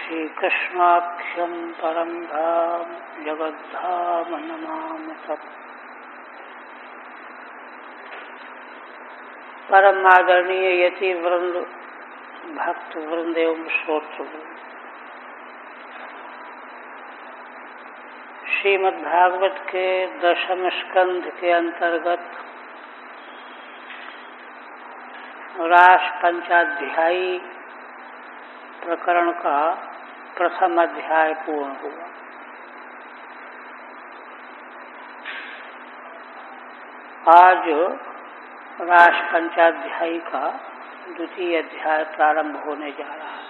श्रीकृष्णाख्यं परं धाम जगद्धाम नमामि तत्। परम आदरणीय यति वृंद, भक्त वृंद एवं श्रोतृ, श्रीमद् भागवत के 10वें स्कंध के अंतर्गत रास पंचाध्यायी प्रकरण का प्रथम अध्याय पूर्ण हुआ। आज रास पंचाध्यायी का द्वितीय अध्याय प्रारंभ होने जा रहा है।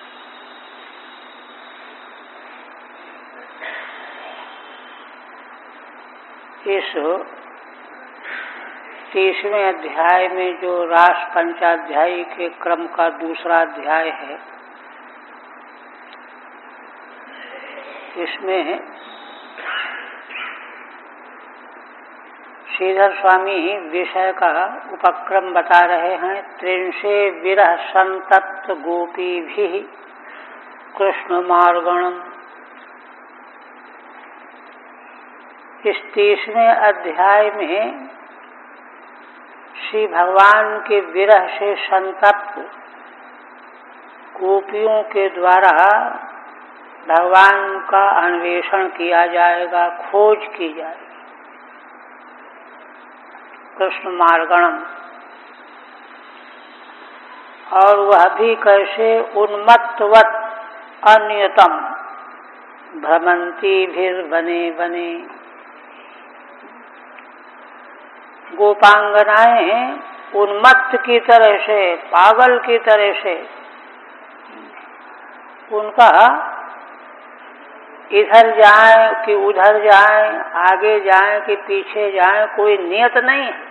इस 30वें अध्याय में जो रास पंचाध्यायी के क्रम का दूसरा अध्याय है, इसमें श्रीधर स्वामी विषय का उपक्रम बता रहे हैं। त्रिंशे विरह संतप्त गोपीभिः कृष्ण मार्गणम। इस 30वें अध्याय में श्री भगवान के विरह से संतप्त गोपियों के द्वारा भगवान का अन्वेषण किया जाएगा, खोज की जाएगी। कृष्ण मार्गणम, और वह भी कैसे? उन्मत्तवत् अन्यतम भ्रमंती भीर बने बने। गोपांगनाएं उन्मत्त की तरह से, पागल की तरह से, उनका इधर जाएं कि उधर जाएं, आगे जाएं कि पीछे जाएं, कोई नियत नहीं है।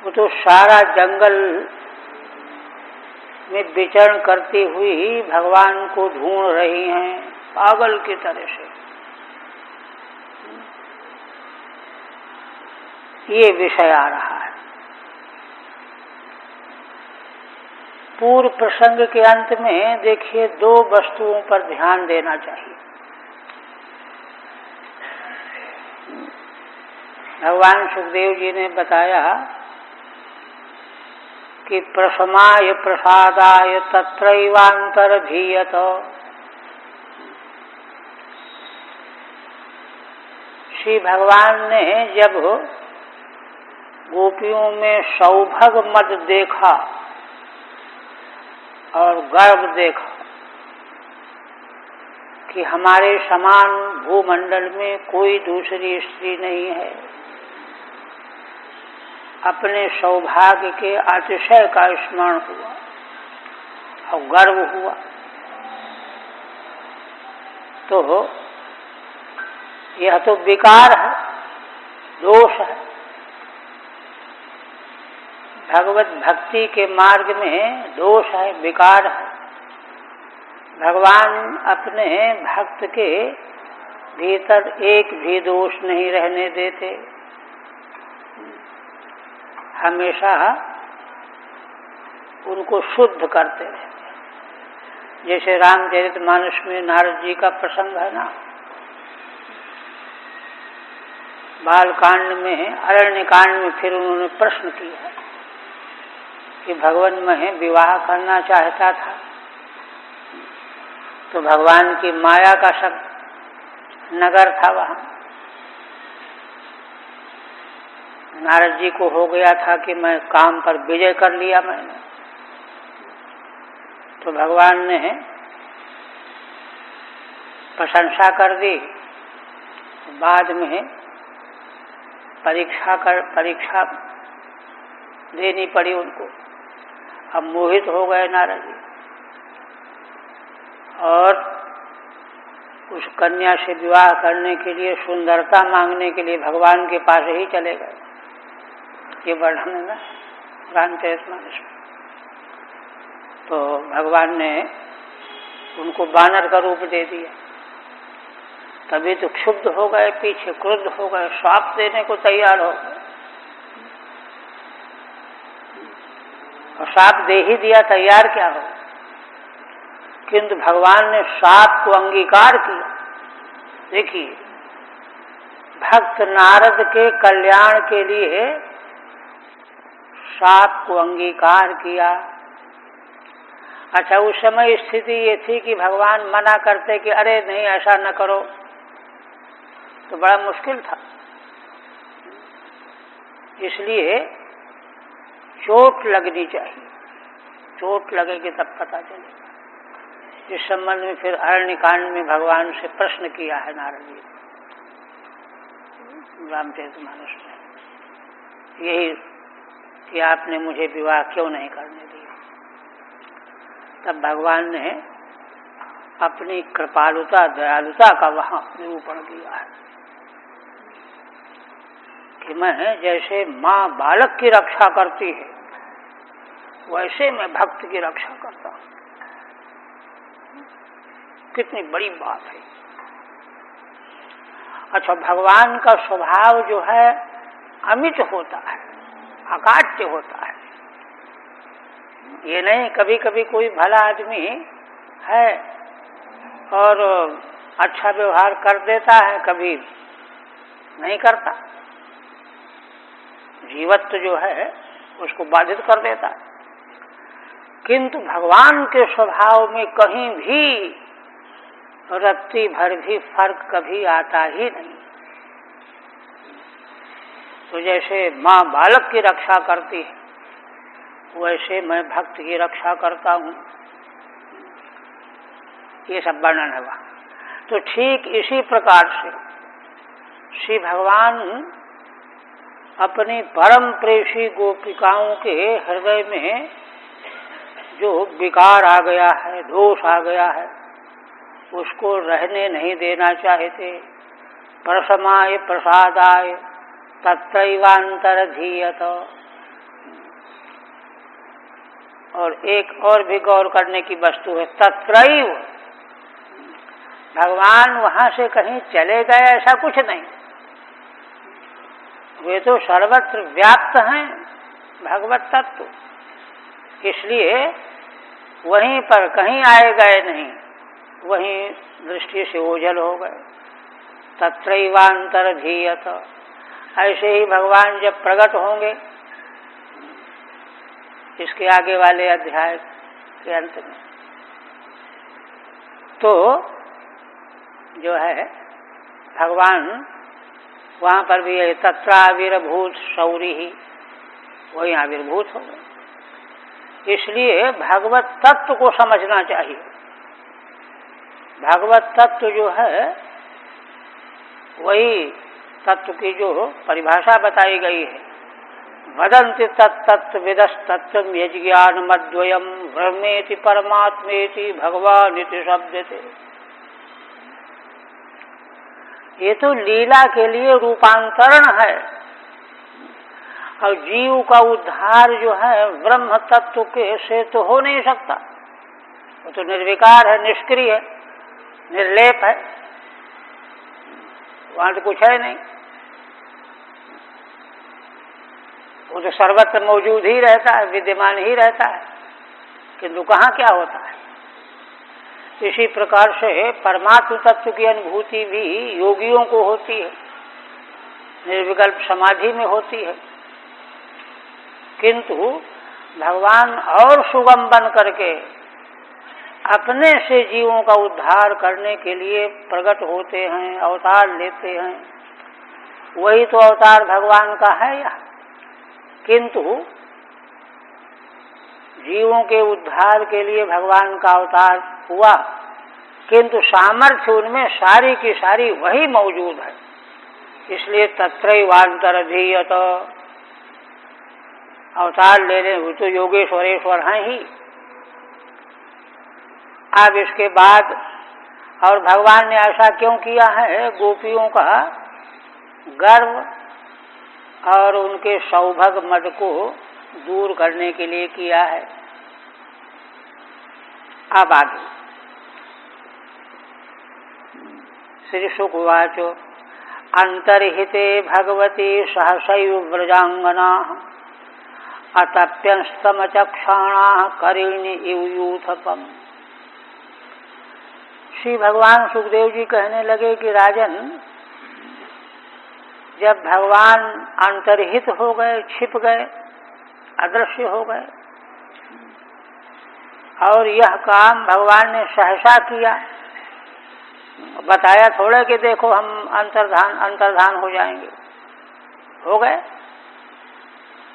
वो तो सारा जंगल में विचरण करती हुई भगवान को ढूंढ रही हैं, पागल की तरह से। ये विषय आ रहा है। पूर्व प्रसंग के अंत में देखिए, 2 वस्तुओं पर ध्यान देना चाहिए। भगवान सुखदेव जी ने बताया कि प्रसमाय प्रसादाय तत्रैवांतरधीयत। श्री भगवान ने जब गोपियों में सौभग मद देखा और गर्व देखा कि हमारे समान भूमंडल में कोई दूसरी स्त्री नहीं है, अपने सौभाग्य के अतिशय का स्मरण हुआ और गर्व हुआ। तो यह तो विकार है, दोष है। भगवत भक्ति के मार्ग में दोष है, विकार है। भगवान अपने भक्त के भीतर एक भी दोष नहीं रहने देते, हमेशा उनको शुद्ध करते रहते। जैसे रामचरितमानस में नारद जी का प्रसंग है ना, बालकांड में, अरण्य कांड में फिर उन्होंने प्रश्न किया कि भगवान में विवाह करना चाहता था, तो भगवान की माया का सब नगर था वहां। नारद जी को हो गया था कि मैं काम पर विजय कर लिया मैंने। तो भगवान ने प्रशंसा कर दी, बाद में परीक्षा देनी पड़ी उनको। अब मोहित हो गए नारद जी और उस कन्या से विवाह करने के लिए, सुंदरता मांगने के लिए भगवान के पास ही चले गए। ये वर्णन है ना रामचरितमानस में। तो भगवान ने उनको वानर का रूप दे दिया। तभी तो क्षुब्ध हो गए, पीछे क्रुद्ध हो गए, श्राप देने को तैयार हो गए। और श्राप दे ही दिया, तैयार क्या हो। किंतु भगवान ने 7 को अंगीकार किया। देखिए, भक्त नारद के कल्याण के लिए 7 को अंगीकार किया। अच्छा, उस समय स्थिति ये थी कि भगवान मना करते कि अरे नहीं ऐसा न करो, तो बड़ा मुश्किल था। इसलिए चोट लगनी चाहिए, चोट लगेगी तब पता चलेगा। इस संबंध में फिर अरण्यकांड में भगवान से प्रश्न किया है नारद जी रामचरितमानस में, यही कि आपने मुझे विवाह क्यों नहीं करने दिया। तब भगवान ने अपनी कृपालुता दयालुता का वहां निरूपण किया है कि मैं जैसे माँ बालक की रक्षा करती है वैसे मैं भक्त की रक्षा करता हूं। कितनी बड़ी बात है। अच्छा, भगवान का स्वभाव जो है अमित होता है, अकाट्य होता है। ये नहीं कभी कभी कोई भला आदमी है और अच्छा व्यवहार कर देता है, कभी नहीं करता, जीवत्व जो है उसको बाधित कर देता है। किंतु भगवान के स्वभाव में कहीं भी रत्ती भर भी फर्क कभी आता ही नहीं। तो जैसे माँ बालक की रक्षा करती है वैसे मैं भक्त की रक्षा करता हूँ, ये सब वर्णन है वहाँ। तो ठीक इसी प्रकार से श्री भगवान अपनी परम प्रेषी गोपिकाओं के हृदय में जो विकार आ गया है, दोष आ गया है, उसको रहने नहीं देना चाहते। प्रसमाय प्रसादाय तत्रैवांतरधीयत। और एक और भी गौर करने की वस्तु है, तत्रैव। भगवान वहां से कहीं चले गए ऐसा कुछ नहीं, वे तो सर्वत्र व्याप्त हैं भगवत तत्व, इसलिए वहीं पर कहीं आए गए नहीं, वहीं दृष्टि से ओझल हो गए। तत्रैवांतरधीयत। ऐसे ही भगवान जब प्रकट होंगे इसके आगे वाले अध्याय के अंत में, तो जो है भगवान वहां पर भी है तत्राविर्भूत शौरी ही, वही आविर्भूत हो गए। इसलिए भगवत तत्व को समझना चाहिए। भगवत तत्व जो है वही तत्व की जो परिभाषा बताई गई है, वदन्ति तत्तत्व विदस्तत्व यज्ञानमद्वयम् ब्रह्मेति परमात्मेति भगवानिति शब्दते। ये तो लीला के लिए रूपांतरण है, और जीव का उद्धार जो है ब्रह्म तत्व के से तो हो नहीं सकता। वो तो निर्विकार है, निष्क्रिय है, निर्लेप है, वहां तो कुछ है नहीं। वो तो सर्वत्र मौजूद ही रहता है, विद्यमान ही रहता है, किंतु कहाँ क्या होता है। इसी प्रकार से परमात्म तत्व की अनुभूति भी योगियों को होती है, निर्विकल्प समाधि में होती है, किंतु भगवान और सुगम बन करके अपने से जीवों का उद्धार करने के लिए प्रकट होते हैं, अवतार लेते हैं। वही तो अवतार भगवान का है यहाँ, किंतु जीवों के उद्धार के लिए भगवान का अवतार हुआ, किंतु सामर्थ्य उनमें सारी की सारी वही मौजूद है। इसलिए तत्रैवांतरधीयत, अवतार लेने वो तो योगेश्वरेश्वर हैं ही। अब इसके बाद और भगवान ने ऐसा क्यों किया है, गोपियों का गर्व और उनके सौभग मद को दूर करने के लिए किया है। अब आगे श्री शुक उवाच अंतर्हिते भगवती सहसैव व्रजांगना अतप्यस्तमचक्षाणा करीणि इव यूथपम्। श्री भगवान सुखदेव जी कहने लगे कि राजन, जब भगवान अंतर्हित हो गए, छिप गए, अदृश्य हो गए, और यह काम भगवान ने सहसा किया, बताया थोड़ा कि देखो हम अंतर्धान हो जाएंगे, हो गए।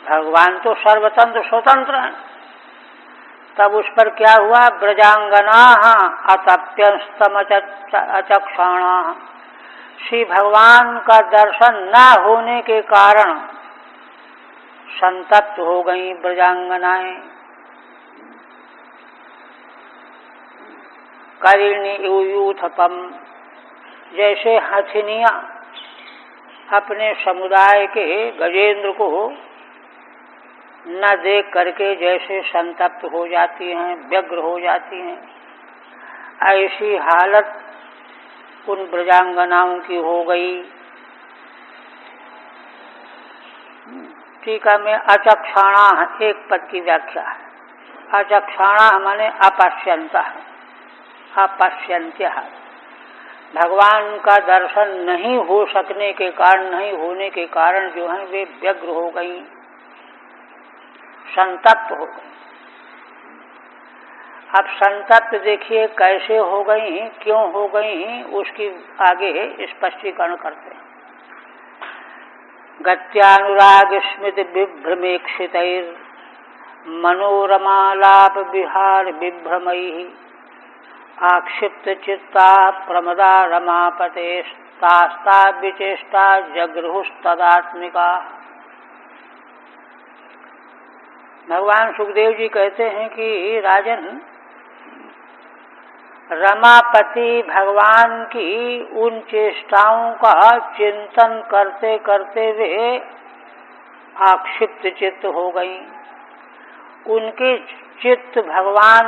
भगवान तो सर्वतंत्र स्वतंत्र हैं। तब उस पर क्या हुआ? ब्रजांगना अतप्यस्तम अचक्षाणा। श्री भगवान का दर्शन न होने के कारण संतप्त हो गई ब्रजांगनाएं। करिणी यूथपम, जैसे हथिनियां अपने समुदाय के गजेंद्र को न देख करके जैसे संतप्त हो जाती हैं, व्यग्र हो जाती हैं, ऐसी हालत उन ब्रजांगनाओं की हो गई। टीका में अचक्षाणा एक पद की व्याख्या है। अचक्षाणा माने अपश्यंत, अपश्यंत्य। भगवान का दर्शन नहीं हो सकने के कारण, नहीं होने के कारण जो है वे व्यग्र हो गई, संतप्त हो गई। अब संतप्त देखिए कैसे हो गई, क्यों हो गई, उसकी आगे स्पष्टीकरण करते हैं। गत्यानुराग स्मृति विभ्रमेक्षितैर मनोरमालाप विहार विभ्रमैः आक्षिप्त चित्ता प्रमदा रमापते तास्ता विचेष्टा जगृहुस्तदात्मिका। भगवान सुखदेव जी कहते हैं कि राजन, रमापति भगवान की उन चेष्टाओं का चिंतन करते करते वे आक्षिप्त चित्त हो गई। उनके चित्त भगवान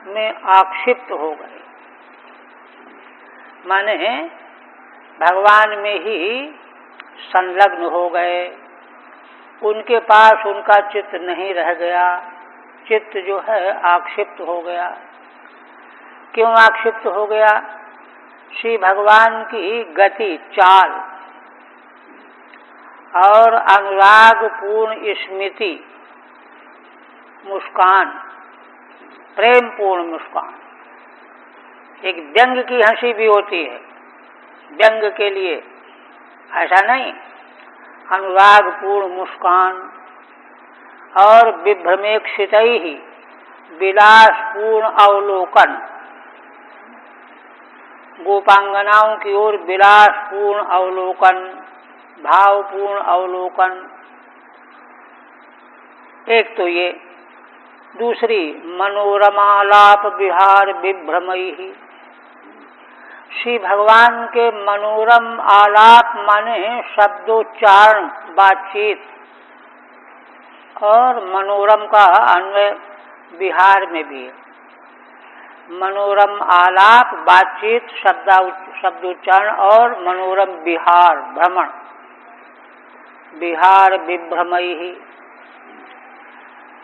में आक्षिप्त हो गए, माने भगवान में ही संलग्न हो गए। उनके पास उनका चित्त नहीं रह गया, चित्त जो है आक्षिप्त हो गया। क्यों आक्षिप्त हो गया? श्री भगवान की गति, चाल और अनुराग पूर्ण स्मृति, मुस्कान, प्रेम पूर्ण मुस्कान। एक व्यंग की हंसी भी होती है, व्यंग के लिए, ऐसा नहीं, अनुराग पूर्ण मुस्कान और विभ्रमेक्षितैः विलासपूर्ण अवलोकन, गोपांगनाओं की ओर विलासपूर्ण अवलोकन, भावपूर्ण अवलोकन। एक तो ये, दूसरी मनोरमालाप विहार विभ्रमैः। श्री भगवान के मनोरम आलाप माने शब्दोच्चारण, बातचीत, और मनोरम का अन्वय विहार में भी है। मनोरम आलाप, बातचीत, शब्दोच्चारण और मनोरम विहार, भ्रमण, विहार विभ्रमैः।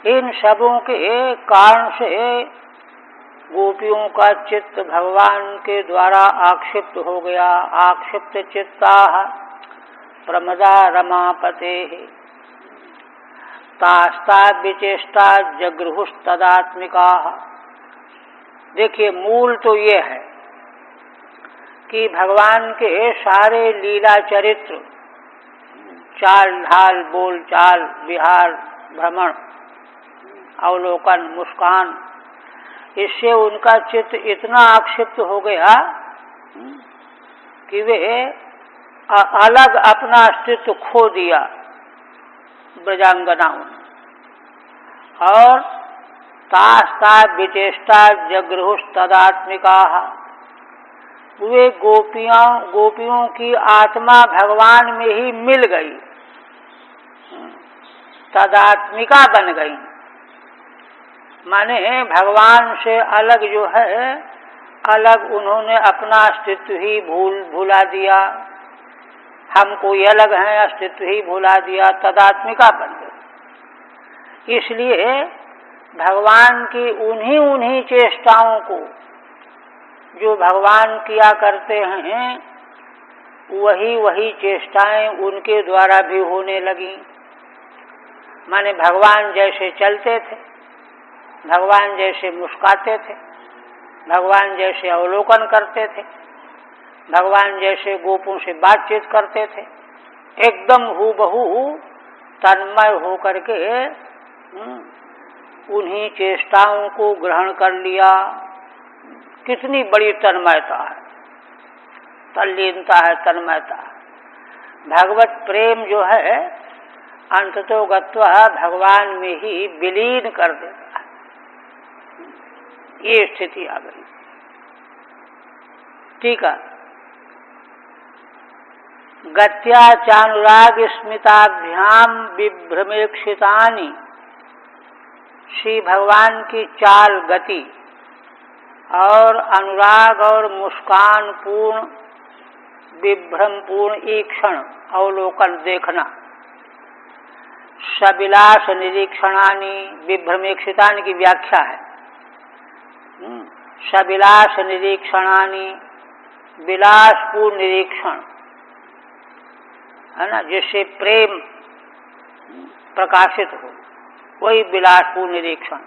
इन सबों के कारण से गोपियों का चित्त भगवान के द्वारा आक्षिप्त हो गया। आक्षिप्त चित्ताः प्रमदा रमापतेः तास्ता विचेष्टा जगृहुस्तदात्मिकाः। देखिए, मूल तो ये है कि भगवान के सारे लीला चरित्र, चाल ढाल, बोल चाल, विहार, भ्रमण, अवलोकन, मुस्कान, इससे उनका चित्त इतना आक्षिप्त हो गया कि वे अलग अपना अस्तित्व खो दिया ब्रजांगनाओं ने, और तास्ता विचेष्टा जगृहुस्तदात्मिकाः। वे गोपियों की आत्मा भगवान में ही मिल गई, तदात्मिका बन गई। माने भगवान से अलग जो है, अलग उन्होंने अपना अस्तित्व ही भुला दिया। हम कोई अलग हैं, अस्तित्व ही भुला दिया, तदात्मिका बन गई। इसलिए भगवान की उन्हीं चेष्टाओं को जो भगवान किया करते हैं वही वही चेष्टाएं उनके द्वारा भी होने लगी। माने भगवान जैसे चलते थे, भगवान जैसे मुस्काते थे, भगवान जैसे अवलोकन करते थे, भगवान जैसे गोपों से बातचीत करते थे, एकदम हूबहू तन्मय होकर के उन्हीं चेष्टाओं को ग्रहण कर लिया। कितनी बड़ी तन्मयता है, तल्लीनता है, तन्मयता है। भगवत प्रेम जो है अंततो गत्वा भगवान में ही विलीन कर देता है। ये स्थिति आ गई। ठीक है। गत्या चानुराग स्मिताभ्याम विभ्रमेक्षितानि, श्री भगवान की चाल, गति और अनुराग और मुस्कान पूर्ण विभ्रम पूर्ण ईक्षण अवलोकन देखना। सविलास निरीक्षणानि, विभ्रमेक्षितानि की व्याख्या है। सविलास निरीक्षणानि, विलासपूर्ण निरीक्षण है ना, जिससे प्रेम प्रकाशित हो, वही विलासपूर्ण निरीक्षण।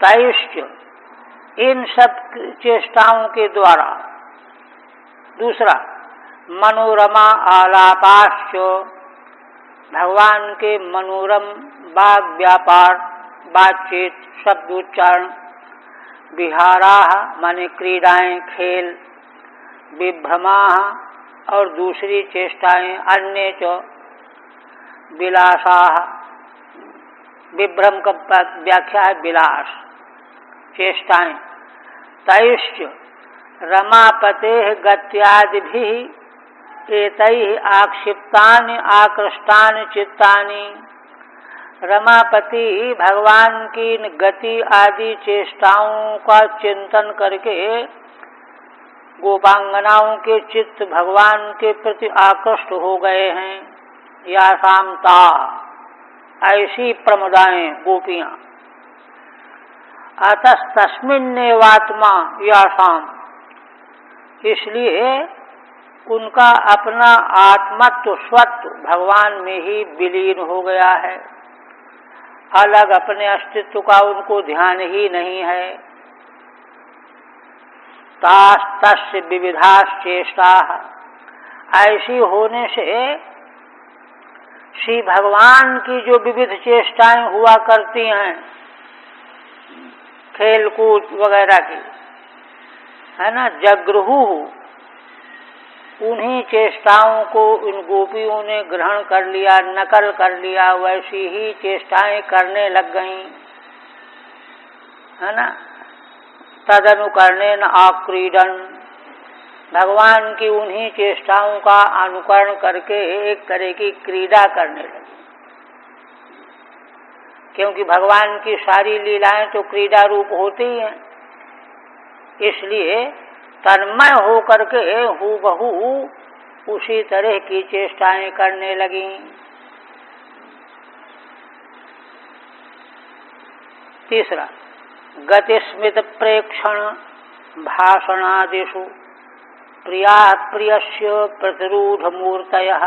तैश्च, इन सब चेष्टाओं के द्वारा। दूसरा, मनोरमा आलापाश्च, भगवान के मनोरम वाग व्यापार, बातचीत, शब्दोच्चारण। विहाराः माने क्रीडाएं, खेल। विभ्रमाः और दूसरी चेष्टाएं, अन्य च विलासाः। विभ्रम का व्याख्या है विलास, चेष्टाएं। तैश्च रमापतेः गत्यादिभिः एतैः आक्षिप्तानि आकृष्टानि चित्तानि। रमापति भगवान की गति आदि चेष्टाओं का चिंतन करके गोपांगनाओं के चित्त भगवान के प्रति आकृष्ट हो गए हैं। यासाम ता, ऐसी प्रमदाएं गोपियां। अतः तस्मिन्नेवात्मा यासाम, इसलिए उनका अपना आत्मत्व स्वत्व भगवान में ही विलीन हो गया है। अलग अपने अस्तित्व का उनको ध्यान ही नहीं है। तास्तस्य विविधाश्चेष्टाः, ऐसी होने से श्री भगवान की जो विविध चेष्टाएं हुआ करती हैं, खेल कूद वगैरह की, है ना, जगृहु, उन्हीं चेष्टाओं को इन गोपियों ने ग्रहण कर लिया, नकल कर लिया, वैसी ही चेष्टाएं करने लग गईं, है ना। तदनुकरणेन आक्रीडन, भगवान की उन्हीं चेष्टाओं का अनुकरण करके एक तरह की क्रीड़ा करने लगी। क्योंकि भगवान की सारी लीलाएं तो क्रीड़ा रूप होती हैं, इसलिए तन्मय होकर के हूबहू उसी तरह की चेष्टाएं करने लगी। तीसरा, गतिस्मित प्रेक्षण भाषणादिषु प्रिया प्रियस्य प्रतिरूढ़ मूर्तयः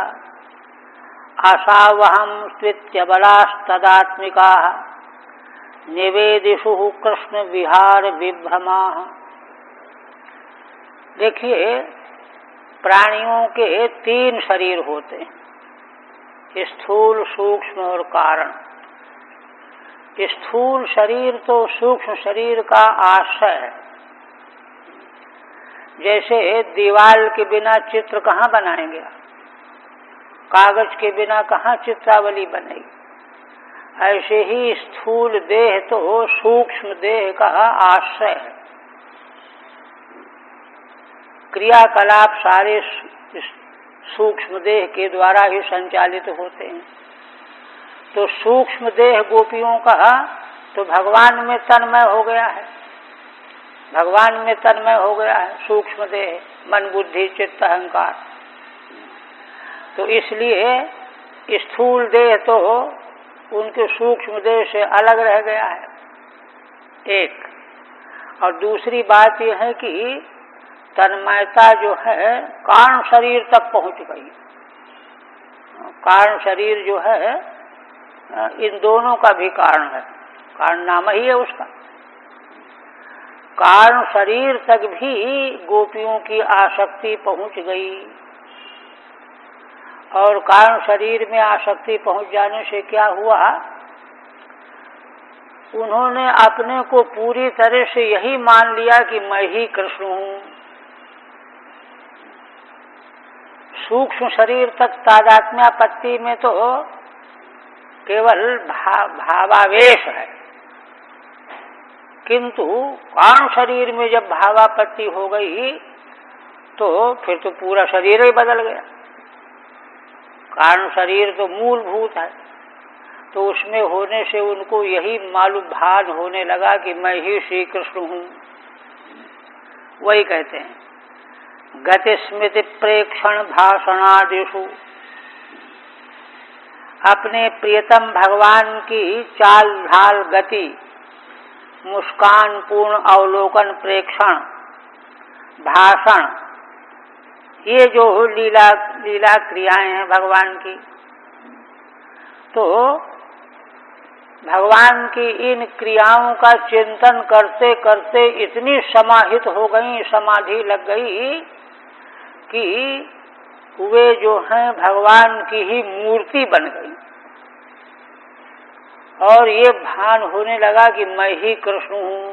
आशावहं स्वित्यबलास्तदात्मिकाः निवेदिषु कृष्ण विहार विभ्रमाः। देखिए, प्राणियों के 3 शरीर होते हैं, स्थूल, सूक्ष्म और कारण। स्थूल शरीर तो सूक्ष्म शरीर का आश्रय है। जैसे दीवाल के बिना चित्र कहाँ बनाएंगे, कागज के बिना कहाँ चित्रावली बनेगी, ऐसे ही स्थूल देह तो सूक्ष्म देह का आश्रय है। क्रियाकलाप सारे सूक्ष्म देह के द्वारा ही संचालित होते हैं। तो सूक्ष्म देह गोपियों का तो भगवान में तन्मय हो गया है, भगवान में तन्मय हो गया है सूक्ष्म देह, मन बुद्धि चित्त अहंकार। तो इसलिए स्थूल देह तो उनके सूक्ष्म देह से अलग रह गया है एक। और दूसरी बात यह है कि तन्मयता जो है कारण शरीर तक पहुंच गई। कारण शरीर जो है इन दोनों का भी कारण है, कारण नाम ही है उसका। कारण शरीर तक भी गोपियों की आसक्ति पहुंच गई, और कारण शरीर में आसक्ति पहुंच जाने से क्या हुआ, उन्होंने अपने को पूरी तरह से यही मान लिया कि मैं ही कृष्ण हूं। सूक्ष्म शरीर तक तादात्म्यापत्ति में तो केवल भावावेश है, किंतु कारण शरीर में जब भावापत्ति हो गई तो फिर तो पूरा शरीर ही बदल गया। कारण शरीर तो मूलभूत है, तो उसमें होने से उनको यही मालूम भान होने लगा कि मैं ही श्री कृष्ण हूं। वही कहते हैं गति स्मृति प्रेक्षण भाषणादिषु, अपने प्रियतम भगवान की चाल ढाल गति, मुस्कान पूर्ण अवलोकन प्रेक्षण भाषण, ये जो लीला क्रियाएं हैं भगवान की, तो भगवान की इन क्रियाओं का चिंतन करते करते इतनी समाहित हो गई, समाधि लग गई कि वे जो हैं भगवान की ही मूर्ति बन गई। और ये भान होने लगा कि मैं ही कृष्ण हूं,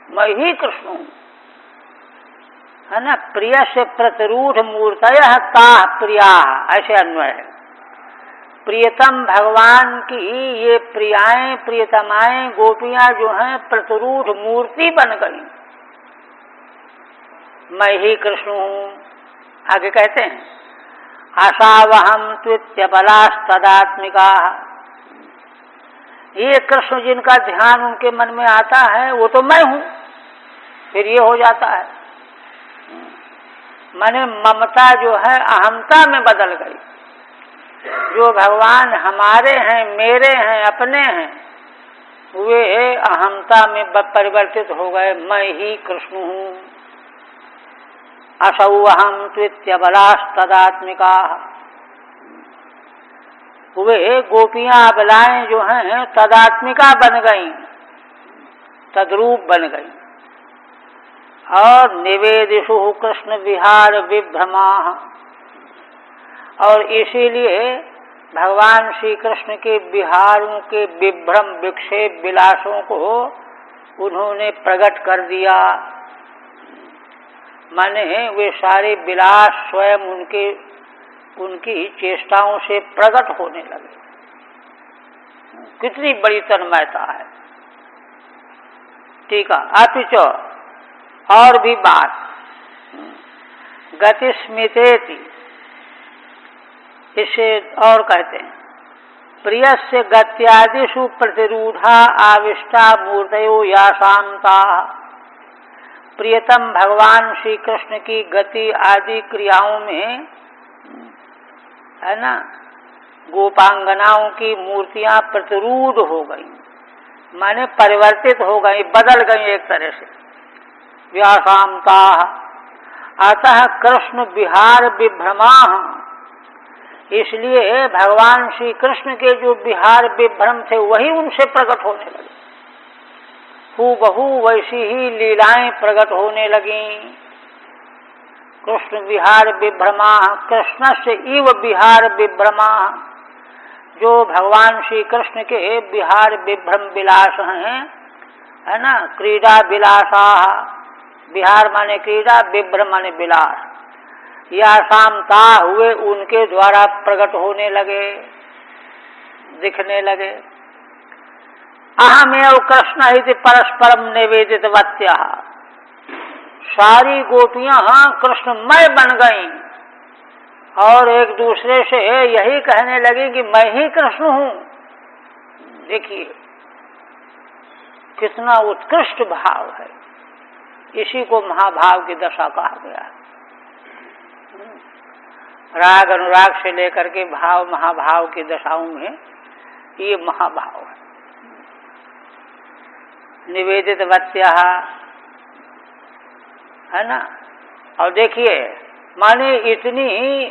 मैं ही कृष्ण हूं, है ना। प्रिय से प्रतिरूढ़ मूर्तयः ताः प्रिया, ऐसे अन्वय है। प्रियतम भगवान की ये प्रियाएं प्रियतमाएं गोपियां जो हैं प्रतिरूढ़ मूर्ति बन गई, मैं ही कृष्ण हूं। आगे कहते हैं आशावहम त्वित्यबलास्तदात्मिका, ये कृष्ण जिनका ध्यान उनके मन में आता है वो तो मैं हूं, फिर ये हो जाता है। माने ममता जो है अहमता में बदल गई। जो भगवान हमारे हैं, मेरे हैं, अपने हैं, वे अहमता में परिवर्तित हो गए, मैं ही कृष्ण हूं। असौ अहम त्वित्यबलास्तदात्मिका, वे गोपियां अबलाएं जो हैं तदात्मिका बन गईं, तद्रूप बन गईं। और निवेदिषु कृष्ण विहार विभ्रमा, और इसीलिए भगवान श्री कृष्ण के विहारों के विभ्रम विक्षेप विलासों को उन्होंने प्रकट कर दिया। माने वे सारे विलास स्वयं उनकी चेष्टाओं से प्रकट होने लगे। कितनी बड़ी तन्मयता है। ठीक है। अपिच और भी बात, गति स्मितेति, इसे और कहते हैं प्रियस्य गत्यादिषु प्रतिरूढ़ा आविष्टा मूर्तयो यासांता, प्रियतम भगवान श्री कृष्ण की गति आदि क्रियाओं में, है ना, गोपांगनाओं की मूर्तियां प्रतिरूढ़ हो गई, माने परिवर्तित हो गई, बदल गई एक तरह से। व्यासामता, अतः कृष्ण विहार विभ्रमा, इसलिए भगवान श्री कृष्ण के जो विहार विभ्रम थे वही उनसे प्रकट होने लगे। हूबहू वैसी ही लीलाएं प्रकट होने लगी। कृष्ण विहार विभ्रमा, कृष्ण से इव विहार विभ्रमा, जो भगवान श्री कृष्ण के विहार विभ्रम विलास हैं, है ना, क्रीड़ा विलासा, विहार माने क्रीड़ा, विभ्रम माने विलास, या शामता हुए उनके द्वारा प्रकट होने लगे, दिखने लगे। अहमेव कृष्ण इति परस्परम निवेदितवत्या, सारी गोपियां कृष्णमय बन गईं और एक दूसरे से यही कहने लगी कि मैं ही कृष्ण हूं। देखिए कितना उत्कृष्ट भाव है, इसी को महाभाव की दशा कहा गया है। राग अनुराग से लेकर के भाव महाभाव की दशाओं में ये महाभाव है। निवेदित वत्या है ना। और देखिए, माने इतनी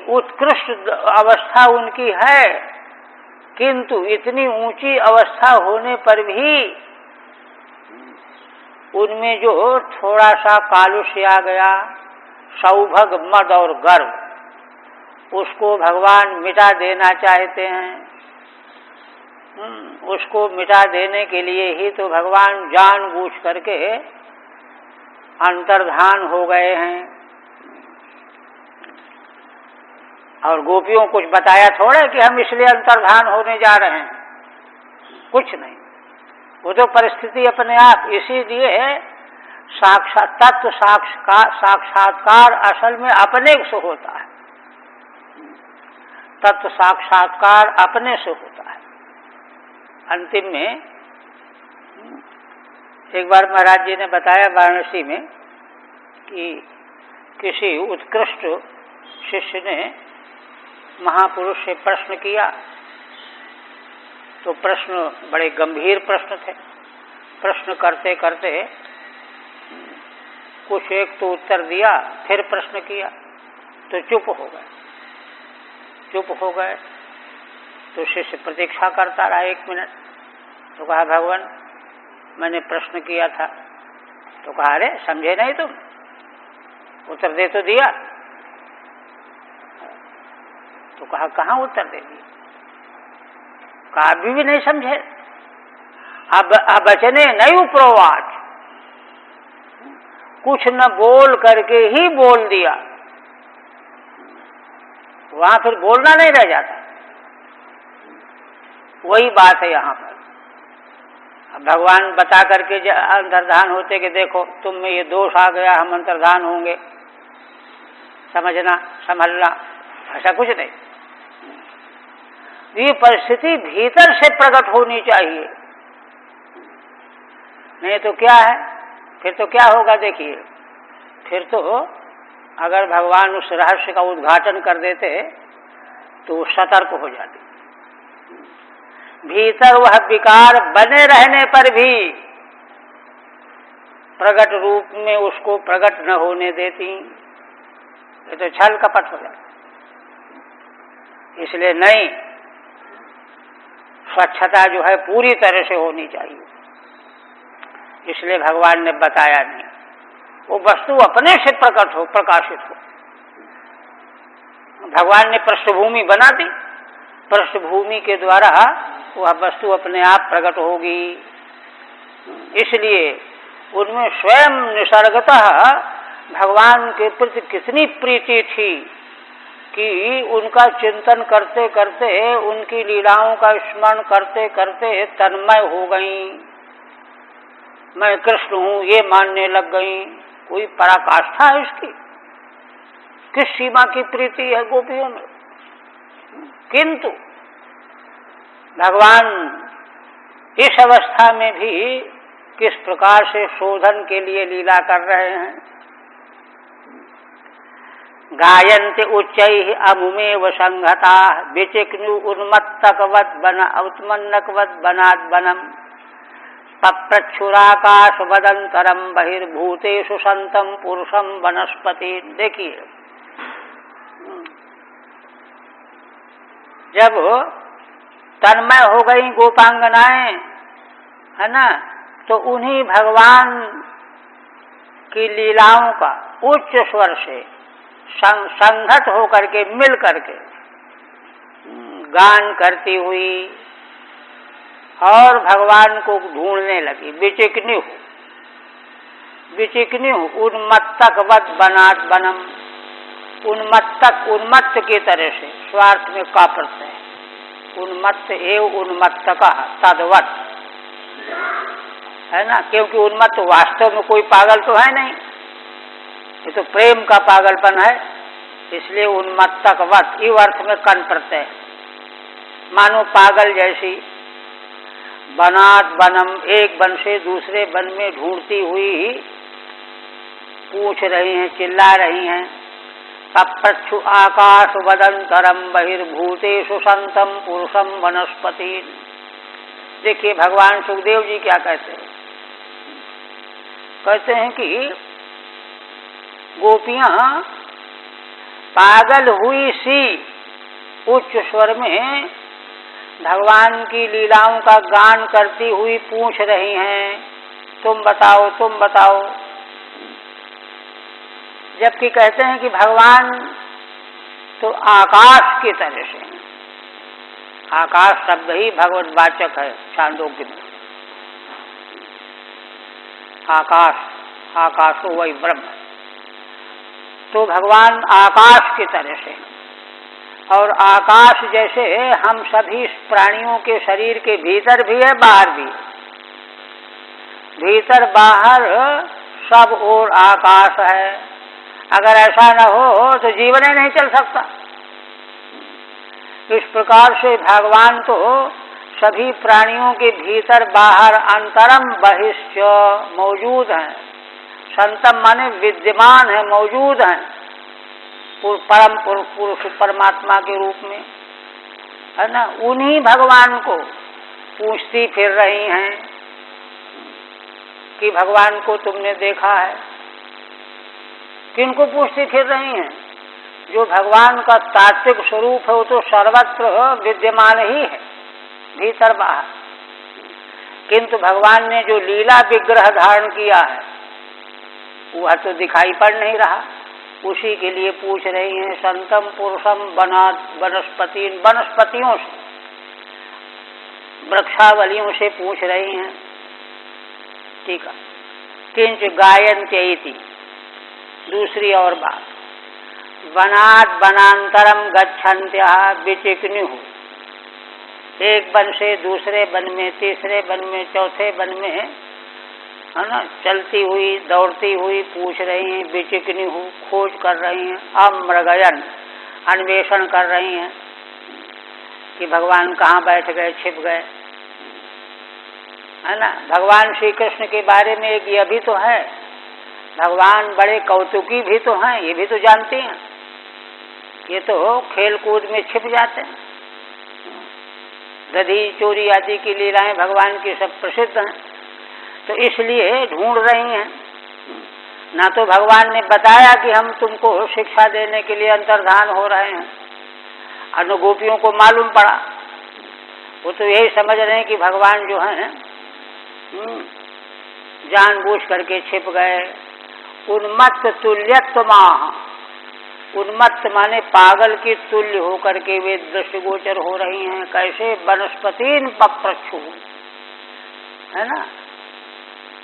उत्कृष्ट अवस्था उनकी है, किंतु इतनी ऊंची अवस्था होने पर भी उनमें जो थोड़ा सा कालुष्य आ गया, सौभग, मद और गर्व, उसको भगवान मिटा देना चाहते हैं। उसको मिटा देने के लिए ही तो भगवान जानबूझ करके अंतर्धान हो गए हैं। और गोपियों को कुछ बताया थोड़ा कि हम इसलिए अंतर्धान होने जा रहे हैं, कुछ नहीं। वो तो परिस्थिति अपने आप, इसीलिए तत्व साक्षात्कार असल में अपने से होता है। तत्व साक्षात्कार अपने से होता है। अंतिम में एक बार महाराज जी ने बताया वाराणसी में कि किसी उत्कृष्ट शिष्य ने महापुरुष से प्रश्न किया, तो प्रश्न बड़े गंभीर प्रश्न थे। प्रश्न करते करते कुछ एक तो उत्तर दिया, फिर प्रश्न किया तो चुप हो गए। तो शिष्य प्रतीक्षा करता रहा 1 मिनट। तो कहा, भगवान मैंने प्रश्न किया था। तो कहा, अरे समझे नहीं तुम, उत्तर दे तो दिया। तो कहा, कहाँ उत्तर दे दिया? कहा, अभी भी नहीं समझे। अब वचने नहीं उपरोवाच, कुछ न बोल करके ही बोल दिया। वहां फिर बोलना नहीं रह जाता। वही बात है यहाँ पर। अब भगवान बता करके अंतर्धान होते कि देखो तुम में ये दोष आ गया, हम अंतर्धान होंगे, समझना संभलना, ऐसा कुछ नहीं। ये परिस्थिति भीतर से प्रकट होनी चाहिए। नहीं तो क्या है, फिर तो क्या होगा? देखिए, फिर तो अगर भगवान उस रहस्य का उद्घाटन कर देते तो सतर्क हो जाते। भीतर वह विकार बने रहने पर भी प्रकट रूप में उसको प्रकट न होने देती, ये तो छल कपट हो जाता। इसलिए नहीं, स्वच्छता जो है पूरी तरह से होनी चाहिए। इसलिए भगवान ने बताया नहीं, वो वस्तु अपने से प्रकट हो, प्रकाशित हो। भगवान ने पृष्ठभूमि बना दी, पृष्ठभूमि के द्वारा वह वस्तु अपने आप प्रकट होगी। इसलिए उनमें स्वयं निसर्गतः भगवान के प्रति कितनी प्रीति थी कि उनका चिंतन करते करते, उनकी लीलाओं का स्मरण करते करते तन्मय हो गईं। मैं कृष्ण हूं ये मानने लग गईं। कोई पराकाष्ठा है इसकी? किस सीमा की प्रीति है गोपियों में। किंतु भगवान इस अवस्था में भी किस प्रकार से शोधन के लिए लीला कर रहे हैं। गायन्ते उच्चैः अमुमेव संहता विचिक्नु उन्मत्तकवत् बन उत्मन्नकवत् बनात् बनम् पप्रच्छुराकाश वदंतरम बहिर्भूतेषु संतम पुरुषम वनस्पति। देखिए, जब तन्मय हो गई गोपांगनाएं, है ना, तो उन्हीं भगवान की लीलाओं का उच्च स्वर से संघट होकर के, मिल करके गान करती हुई और भगवान को ढूंढने लगी। विचिकनी हो उन्मत्तकवत् बनात् बनम्। उन्मत्तक, उन्मत्त की तरह से, स्वार्थ में का प्रत्यय है, उन्मत्त एवं उन्मत्तकः तद्वत्, है ना। क्योंकि उन्मत्त वास्तव में कोई पागल तो है नहीं, ये तो प्रेम का पागलपन है। इसलिए उन्मत्तकवत् इव अर्थ में कन प्रत्यय, मानो पागल जैसी। बनात बनम, एक वन से दूसरे वन में ढूंढती हुई पूछ रही हैं, चिल्ला रही हैं। पप्रच्छु आकाश वदंतरम बहिर्भूतेषु संतम पुरुषम वनस्पति। देखिए भगवान सुखदेव जी क्या कहते हैं। कहते हैं कि गोपियां पागल हुई सी उच्च स्वर में भगवान की लीलाओं का गान करती हुई पूछ रही हैं, तुम बताओ तुम बताओ। जबकि कहते हैं कि भगवान तो आकाश की तरह से, आकाश शब्द ही भगवद्वाचक है छांदोग्य में। आकाश, आकाशो वही ब्रह्म, तो भगवान आकाश की तरह से, और आकाश जैसे हम सभी प्राणियों के शरीर के भीतर भी है बाहर भी, भीतर बाहर सब ओर आकाश है। अगर ऐसा न हो तो जीवन ही नहीं चल सकता। इस प्रकार से भगवान तो सभी प्राणियों के भीतर बाहर अंतरम बहिश्च मौजूद हैं। संतम माने विद्यमान है, मौजूद हैं परम पुरुष परमात्मा के रूप में, है ना। उन्हीं भगवान को पूछती फिर रही हैं कि भगवान को तुमने देखा है। किनको पूछती फिर रही हैं? जो भगवान का तात्विक स्वरूप है वो तो सर्वत्र विद्यमान ही है, भीतर बाहर। किंतु भगवान ने जो लीला विग्रह धारण किया है वह तो दिखाई पड़ नहीं रहा, उसी के लिए पूछ रही हैं। संतम पुरुषम वनस्पति, वनस्पतियों से, वृक्षावलियों से पूछ रही हैं। ठीक है। किंच गायन्त्येति, दूसरी और बात, वनात् वनांतरम गच्छन्त्यः विचिक्नुः, एक वन से दूसरे वन में, तीसरे वन में, चौथे वन में, है ना, चलती हुई दौड़ती हुई पूछ रही हैं। विचिक्नुः, खोज कर रही हैं। अमृगयन्, अन्वेषण कर रही हैं कि भगवान कहाँ बैठ गए, छिप गए, है ना। भगवान श्री कृष्ण के बारे में एक यह भी तो है, भगवान बड़े कौतुकी भी तो हैं, ये भी तो जानते हैं। ये तो खेल कूद में छिप जाते हैं। दधी चोरी आदि की लीलाएं भगवान की सब प्रसिद्ध हैं, तो इसलिए ढूंढ रही हैं। ना तो भगवान ने बताया कि हम तुमको शिक्षा देने के लिए अंतर्धान हो रहे हैं, और गोपियों को मालूम पड़ा। वो तो यही समझ रहे हैं कि भगवान जो हैं जानबूझ करके छिप गए। उन्मत्त तुल्यत्व माह, उन्मत्त माने पागल की तुल्य होकर के वे दृष्टिगोचर हो रही हैं। कैसे? वनस्पतिन पप्रच्छु, है ना,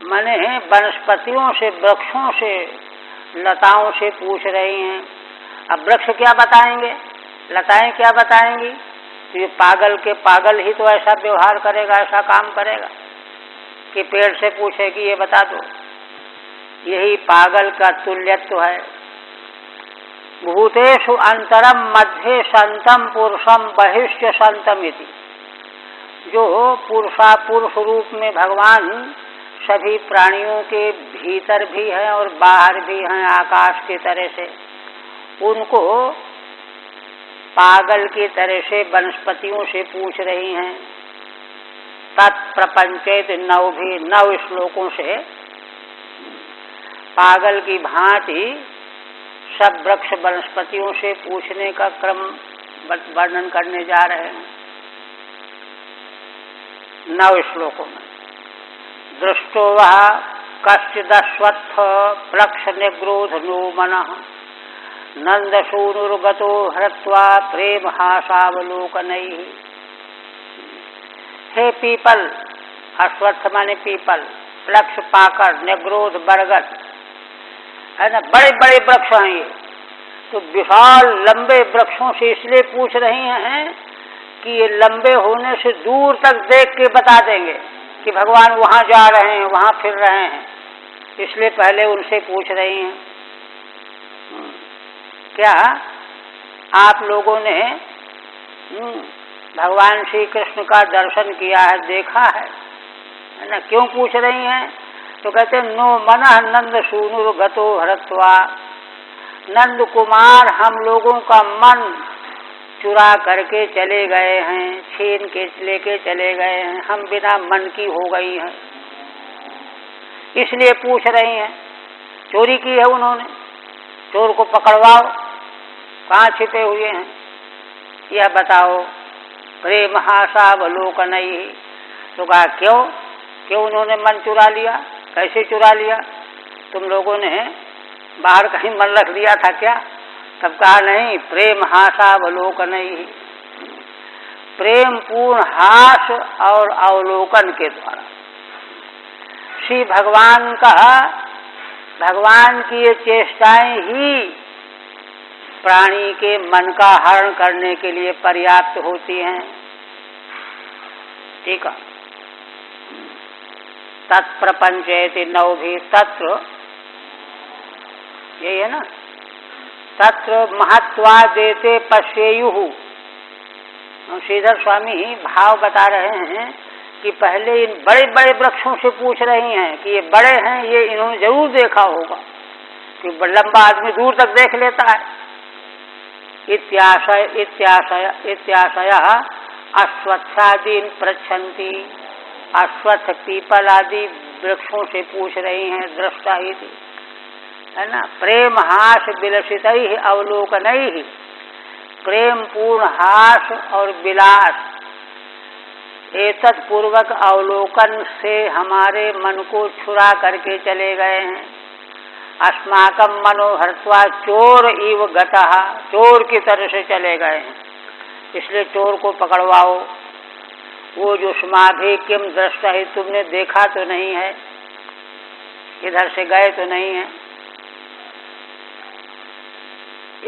माने वनस्पतियों से, वृक्षों से, लताओं से पूछ रही हैं। अब वृक्ष क्या बताएंगे, लताएं क्या बताएंगी? तो ये पागल के पागल ही तो ऐसा व्यवहार करेगा, ऐसा काम करेगा कि पेड़ से पूछे कि ये बता दो। यही पागल का तुल्यत्व है। भूतेषु अंतरम मध्ये संतम पुरुषम बहिश्च संतमिति, जो पुरुष रूप में भगवान सभी प्राणियों के भीतर भी हैं और बाहर भी हैं आकाश की तरह से, उनको पागल की तरह से वनस्पतियों से पूछ रही हैं। तत्प्रपंचेत नव भी, 9 श्लोकों से पागल की भांति सब वृक्ष वनस्पतियों से पूछने का क्रम वर्णन करने जा रहे हैं 9 श्लोकों में। दृष्टो वह कश्चिदश्वत्थ प्लक्ष निग्रोध नो मनः नंदसूनुर्गतो हृत्वा प्रेम हासावलोकनैः। हे पीपल, अश्वत्थ माने पीपल, प्लक्ष पाकर, निग्रोध बरगद, है ना, बड़े बड़े वृक्ष हैं ये। तो विशाल लंबे वृक्षों से इसलिए पूछ रही हैं कि ये लंबे होने से दूर तक देख के बता देंगे कि भगवान वहाँ जा रहे हैं, वहाँ फिर रहे हैं, इसलिए पहले उनसे पूछ रही हैं। क्या आप लोगों ने भगवान श्री कृष्ण का दर्शन किया है, देखा है ना? क्यों पूछ रही हैं? तो कहते हैं नो मनः नंद सूनुर्गतो हरत्वा, नंद कुमार हम लोगों का मन चुरा करके चले गए हैं, छीन के लेके चले गए हैं, हम बिना मन की हो गई हैं, इसलिए पूछ रही हैं। चोरी की है उन्होंने, चोर को पकड़वाओ, कहाँ छिपे हुए हैं, यह बताओ। प्रेम हासावलोकनैहि, तो कहा क्यों उन्होंने मन चुरा लिया, कैसे चुरा लिया, तुम लोगों ने बाहर कहीं मन रख दिया था क्या? तब कहा नहीं, प्रेम हासावलोकनैहि, प्रेम पूर्ण हास और अवलोकन के द्वारा। श्री भगवान की ये चेष्टाएं ही प्राणी के मन का हरण करने के लिए पर्याप्त होती हैं। ठीक है। तत्प्रपंचेति नौभि, तत्र यही है ना, तत्र महत्वा देते पश्येयुः। श्रीधर स्वामी भाव बता रहे हैं कि पहले इन बड़े बड़े वृक्षों से पूछ रही हैं कि ये बड़े हैं, ये इन्होंने जरूर देखा होगा, कि लंबा आदमी दूर तक देख लेता है। इत्याशय अश्वत्थादीन पृच्छन्ति, अश्वत्थ पीपल आदि वृक्षों से पूछ रही हैं, दृष्टा ही थी, है ना। प्रेम हास विलसितैः अवलोकनैः, प्रेम पूर्ण हास और विलास, एतत् पूर्वक अवलोकन से हमारे मन को छुरा करके चले गए हैं। अस्माकं मनो हृत्वा चोर इव गतः, चोर की तरह से चले गए हैं, इसलिए चोर को पकड़वाओ। वो जो समाधि किम दृष्टा है, तुमने देखा तो नहीं है, इधर से गए तो नहीं है।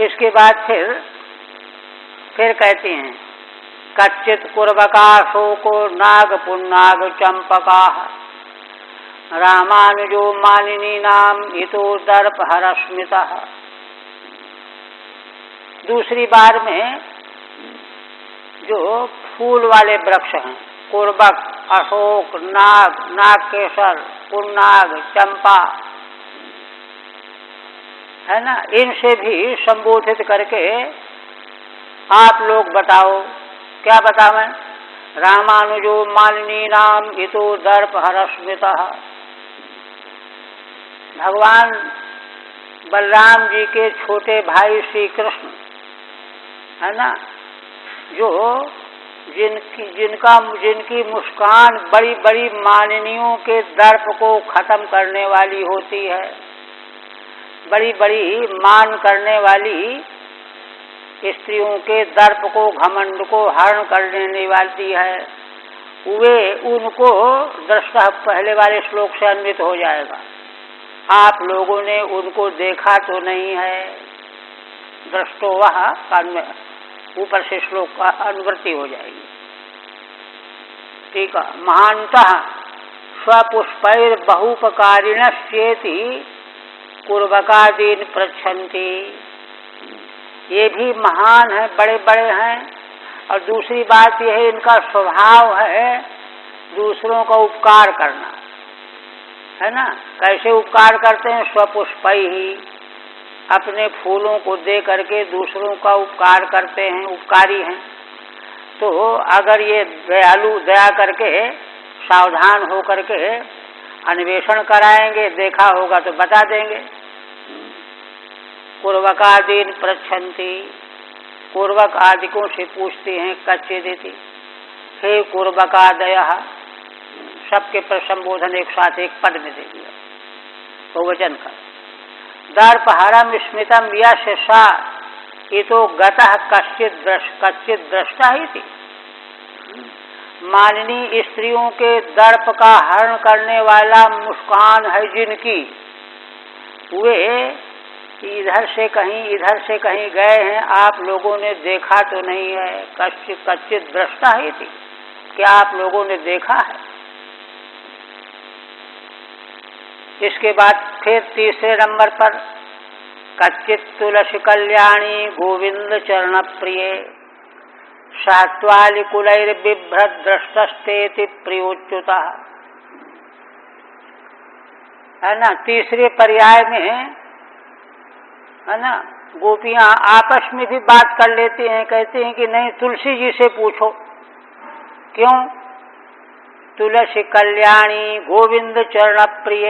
इसके बाद फिर कहती हैं, कच्चित कुर्बका शोको नाग पुन्नाग चंपका, रामानुजो मालिनी नाम हितो दर्प हरस्मितः। दूसरी बार में जो फूल वाले वृक्ष हैं, कुर्बक, अशोक, नागकेसर, पुन्नाग, चंपा, है ना, इनसे भी संबोधित करके आप लोग बताओ। क्या बतावें? रामानुजो मालिनी नाम हितो दर्प हरस्मितः। भगवान बलराम जी के छोटे भाई श्री कृष्ण, है ना, जो जिनकी मुस्कान बड़ी बड़ी मानिनियों के दर्प को खत्म करने वाली होती है, बड़ी बड़ी मान करने वाली स्त्रियों के दर्प को, घमंड को हरण कर लेने वाली है, वे उनको दृष्टा पहले वाले श्लोक से अन्वित हो जाएगा। आप लोगों ने उनको देखा तो नहीं है, दृष्टो वह ऊपर से श्लोक का अनुवृत्ति हो जाएगी। ठीक है। महानतः स्वपुष्पैर बहुपकारिणश्चेति कुर्बकादीन पृच्छन्ति, ये भी महान है, बड़े बड़े हैं। और दूसरी बात यह है, इनका स्वभाव है दूसरों का उपकार करना, है ना। कैसे उपकार करते हैं? स्वपुष्पै ही, अपने फूलों को दे करके दूसरों का उपकार करते हैं, उपकारी हैं। तो अगर ये दयालु दया करके सावधान हो करके अन्वेषण कराएंगे, देखा होगा तो बता देंगे। कुर्वकादीन पृच्छन्ति, कुर्वक आदिकों से पूछते हैं, कच्चे देती, हे कुर्वकादयः, सबके पर संबोधन एक साथ एक पद में दे दिया, बहुवचन का। दर्पहरम स्मितम यश सा इतो गतः कच्चित दृष्टा ही थी। मानिनी स्त्रियों के दर्प का हरण करने वाला मुस्कान है जिनकी, वे इधर से कहीं गए हैं, आप लोगों ने देखा तो नहीं है। कच्चित दृष्टा ही थी, क्या आप लोगों ने देखा है? इसके बाद फिर तीसरे नंबर पर, कच्चित तुलसी कल्याणी गोविंद चरण प्रिय सात्वालि कुलैर्बिभ्रत दृष्टस्तेति प्रियोच्युता, है ना। तीसरे पर्याय में, है ना, गोपियां आपस में भी बात कर लेती हैं, कहती हैं कि नहीं, तुलसी जी से पूछो। क्यों? तुलसी कल्याणी गोविंद चरण प्रिय,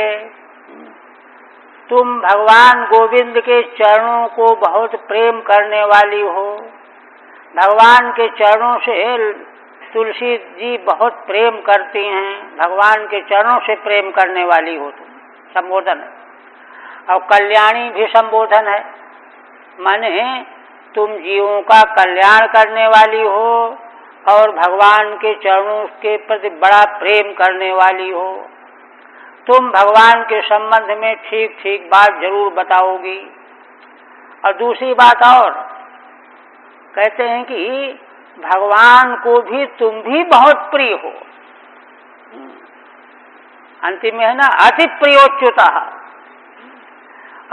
तुम भगवान गोविंद के चरणों को बहुत प्रेम करने वाली हो। भगवान के चरणों से तुलसी जी बहुत प्रेम करती हैं, भगवान के चरणों से प्रेम करने वाली हो तुम, संबोधन है। और कल्याणी भी संबोधन है, माने तुम जीवों का कल्याण करने वाली हो और भगवान के चरणों के प्रति बड़ा प्रेम करने वाली हो। तुम भगवान के संबंध में ठीक ठीक बात जरूर बताओगी। और दूसरी बात और कहते हैं कि भगवान को भी तुम भी बहुत प्रिय हो। अंतिम में है ना, अति प्रियोच्युतः,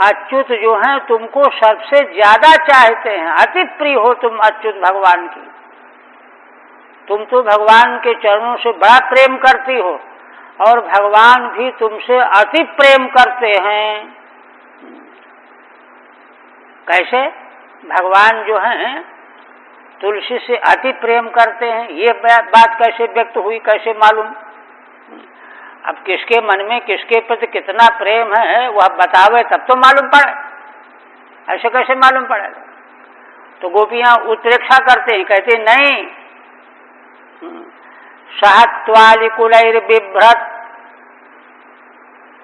अच्युत जो है तुमको सबसे ज्यादा चाहते हैं, अति प्रिय हो तुम अच्युत भगवान की। तुम तो भगवान के चरणों से बड़ा प्रेम करती हो और भगवान भी तुमसे अति प्रेम करते हैं। कैसे? भगवान जो हैं तुलसी से अति प्रेम करते हैं, ये बात कैसे व्यक्त हुई, कैसे मालूम? अब किसके मन में किसके प्रति कितना प्रेम है वह बतावे तब तो मालूम पड़े, ऐसे कैसे मालूम पड़ेगा? तो गोपियां उत्प्रेक्षा करते हैं, कहते नहीं, सहत्वालिकुलैर बिभ्रत।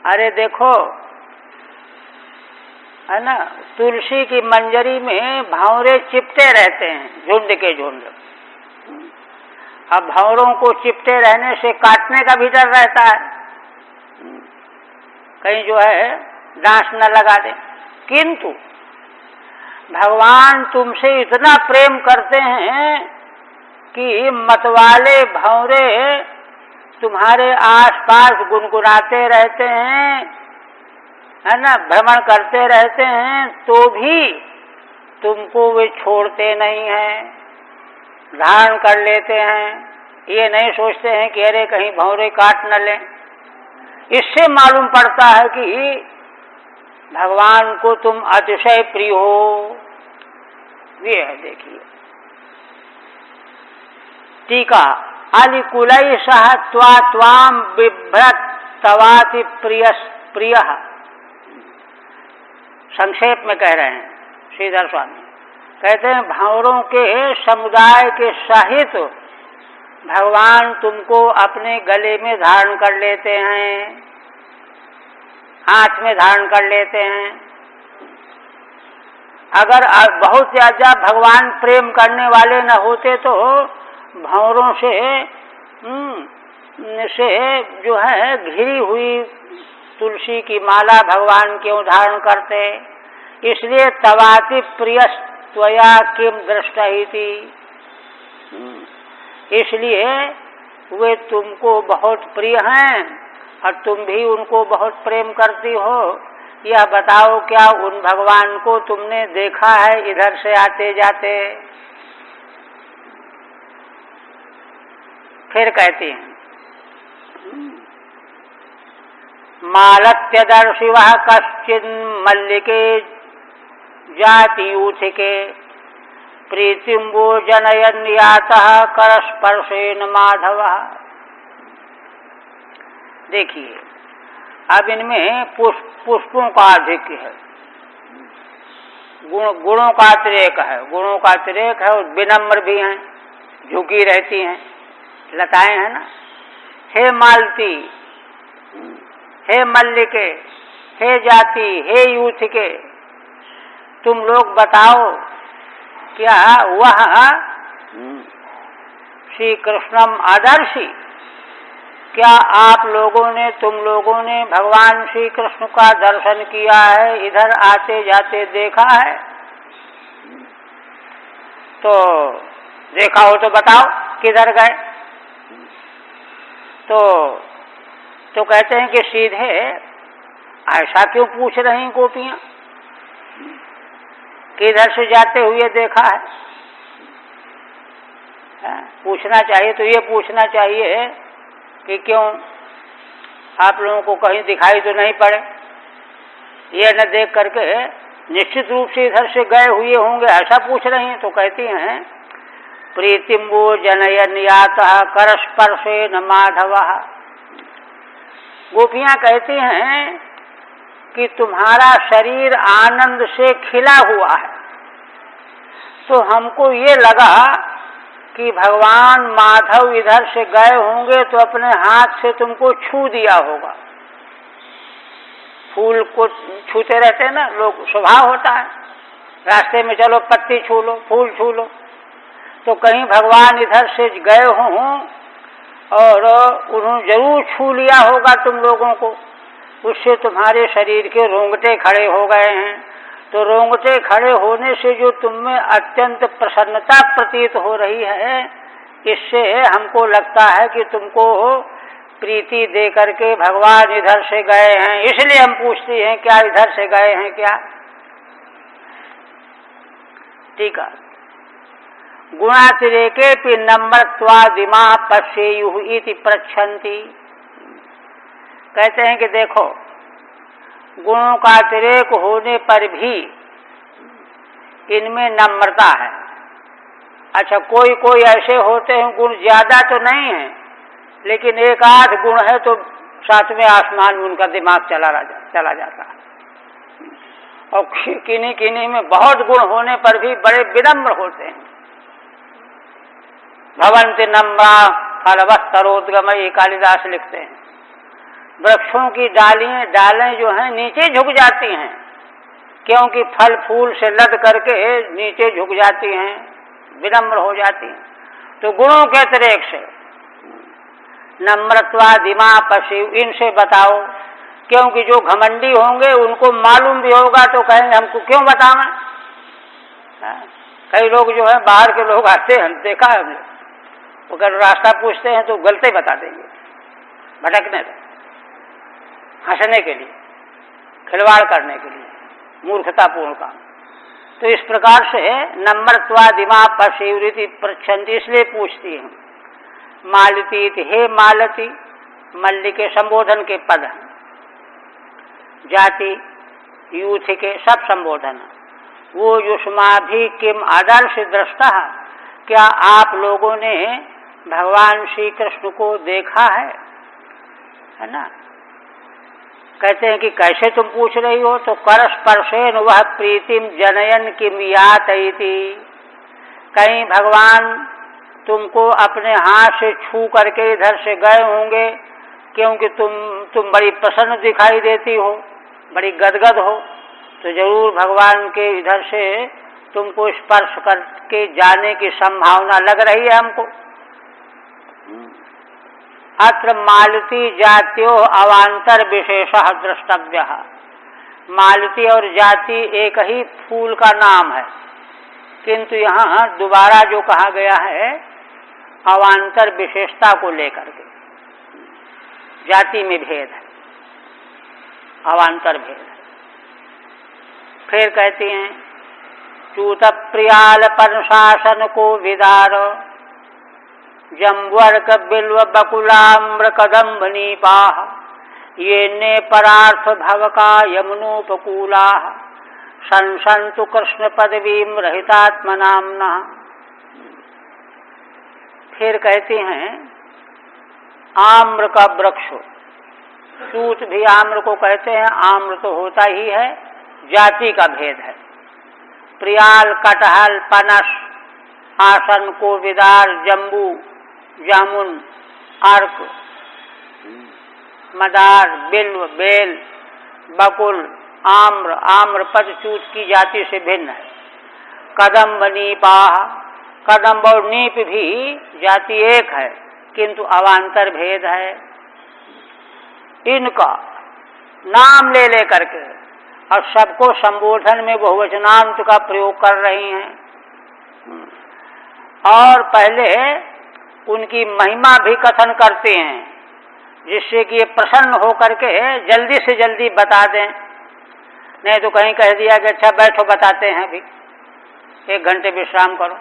अरे देखो, है ना, तुलसी की मंजरी में भंवरे चिपटे रहते हैं, झुंड के झुंड। अब भंवरों को चिपटे रहने से काटने का भी डर रहता है, कहीं जो है डांस न लगा दे। किंतु भगवान तुमसे इतना प्रेम करते हैं कि मतवाले भंवरे तुम्हारे आसपास गुनगुनाते रहते हैं, है ना, भ्रमण करते रहते हैं, तो भी तुमको वे छोड़ते नहीं हैं, धारण कर लेते हैं। ये नहीं सोचते हैं कि अरे कहीं भंवरे काट न लें। इससे मालूम पड़ता है कि भगवान को तुम अतिशय प्रिय हो। ये है, देखिए टीका, अलिकुलै सह त्वाम बिभ्रत तवाति प्रिय। संक्षेप में कह रहे हैं श्रीधर स्वामी, कहते हैं भंवरों के समुदाय के सहित भगवान तुमको अपने गले में धारण कर लेते हैं, हाथ में धारण कर लेते हैं। अगर बहुत ज्यादा भगवान प्रेम करने वाले न होते तो भंवरों से जो है घिरी हुई तुलसी की माला भगवान क्यों धारण करते? इसलिए तवाति प्रिय त्वया किम दृष्टहिति, इसलिए वे तुमको बहुत प्रिय हैं और तुम भी उनको बहुत प्रेम करती हो। यह बताओ, क्या उन भगवान को तुमने देखा है इधर से आते जाते? फिर कहती हैं, मालत्यदर्शि वह कश्चिन् मल्लिके जातियूथिके प्रीतिं वो जनयन् यातः करस्पर्शेन माधवः। देखिए, अब इनमें पुष्पों का आधिक्य है, गुणों का अतिरेक है, गुणों का अतिरेक है और विनम्र भी हैं, झुकी रहती हैं, लताएं हैं ना। हे मालती, हे मल्लिके, हे जाति, हे यूथिके, तुम लोग बताओ, क्या वह श्री कृष्णम आदर्शी, क्या आप लोगों ने, तुम लोगों ने भगवान श्री कृष्ण का दर्शन किया है, इधर आते जाते देखा है? तो देखा हो तो बताओ किधर गए? तो कहते हैं कि सीधे ऐसा क्यों पूछ रही गोपियां, किधर से जाते हुए देखा है? पूछना चाहिए तो ये पूछना चाहिए कि क्यों आप लोगों को कहीं दिखाई तो नहीं पड़े, ये न देख करके निश्चित रूप से इधर से गए हुए होंगे, ऐसा पूछ रही हैं। तो कहती हैं, प्रीतिं वो जनयन् यातः करस्पर्शेन माधवः। गोपियां कहती हैं कि तुम्हारा शरीर आनंद से खिला हुआ है, तो हमको ये लगा कि भगवान माधव इधर से गए होंगे तो अपने हाथ से तुमको छू दिया होगा। फूल को छूते रहते हैं ना लोग, स्वभाव होता है, रास्ते में चलो पत्ती छू लो, फूल छू लो, तो कहीं भगवान इधर से गए हों और उन्होंने जरूर छू लिया होगा तुम लोगों को, उससे तुम्हारे शरीर के रोंगटे खड़े हो गए हैं। तो रोंगटे खड़े होने से जो तुम में अत्यंत प्रसन्नता प्रतीत हो रही है, इससे हमको लगता है कि तुमको प्रीति दे करके भगवान इधर से गए हैं, इसलिए हम पूछते हैं क्या इधर से गए हैं क्या। ठीक है। गुणातिरेके पि नम्रत्वादिमा पश्येयुः इति पृच्छन्ति। कहते हैं कि देखो, गुणों का अतिरेक होने पर भी इनमें नम्रता है। अच्छा, कोई कोई ऐसे होते हैं गुण ज्यादा तो नहीं है, लेकिन एक आध गुण है तो सातवें आसमान में उनका दिमाग चला जाता है, और किन्हीं किन्हीं में बहुत गुण होने पर भी बड़े विनम्र होते हैं। भवन्ति नम्रा फलवत्तरोद्गमयी, कालिदास लिखते हैं। वृक्षों की डालें जो हैं नीचे झुक जाती हैं, क्योंकि फल फूल से लद करके नीचे झुक जाती हैं, विनम्र हो जाती हैं। तो गुणों के अतिरेक से नम्रत्वादिमा पशु, इनसे बताओ, क्योंकि जो घमंडी होंगे उनको मालूम भी होगा तो कहेंगे हमको क्यों बताना। कई लोग जो है बाहर के लोग आते हैं, देखा है हमने, अगर रास्ता पूछते हैं तो गलते बता देंगे, भटकने दो, हंसने के लिए, खिलवाड़ करने के लिए, मूर्खतापूर्ण काम। तो इस प्रकार से नम्रत्वादिमा पशुरिति पृच्छन्ति, इसलिए पूछती हूँ। मालती, हे मालती, मल्ली के संबोधन के पद हैं, जाति यूथ के सब संबोधन। वो युष्माभि किम आदर्श दृष्टा, क्या आप लोगों ने भगवान श्री कृष्ण को देखा है ना। कहते हैं कि कैसे तुम पूछ रही हो, तो कर स्पर्शेन वह प्रीतिम जनयन किम यातयति, कहीं भगवान तुमको अपने हाथ से छू करके इधर से गए होंगे, क्योंकि तुम बड़ी प्रसन्न दिखाई देती हो, बड़ी गदगद हो, तो जरूर भगवान के इधर से तुमको स्पर्श करके जाने की संभावना लग रही है हमको। अत्र मालती जात्यो अवांतर विशेषः द्रष्टव्यः, मालती और जाति एक ही फूल का नाम है, किंतु यहाँ दोबारा जो कहा गया है अवांतर विशेषता को लेकर के, जाति में भेद है, अवांतर भेद है। फिर कहती हैं चूत प्रियाल परशासन को विदार, जम्वर्क बिल्व बकुलाम्र कदम्ब नीपाह, ये ने परार्थ भवका यमुनोपकूला, संसंतु कृष्ण पदवीम रहितात्मनाम्ना। फिर कहती हैं आम्र का वृक्ष, चूत भी आम्र को कहते हैं, आम्र तो होता ही है, जाति का भेद है। प्रियाल, कटहल, पनस, आसन, कोविदार, जम्बू, जामुन, अर्क, मदार, बिल्व, बेल, बकुल, आम्र, आम्रपद चूत की जाति से भिन्न है। कदम्ब नीपाह, कदम्ब और नीप भी जाति एक है, किंतु अवांतर भेद है। इनका नाम ले ले करके और सबको संबोधन में बहुवचनांत का प्रयोग कर रही हैं, और पहले उनकी महिमा भी कथन करते हैं, जिससे कि ये प्रसन्न होकर के जल्दी से जल्दी बता दें, नहीं तो कहीं कह दिया कि अच्छा बैठो बताते हैं, अभी 1 घंटे विश्राम करो।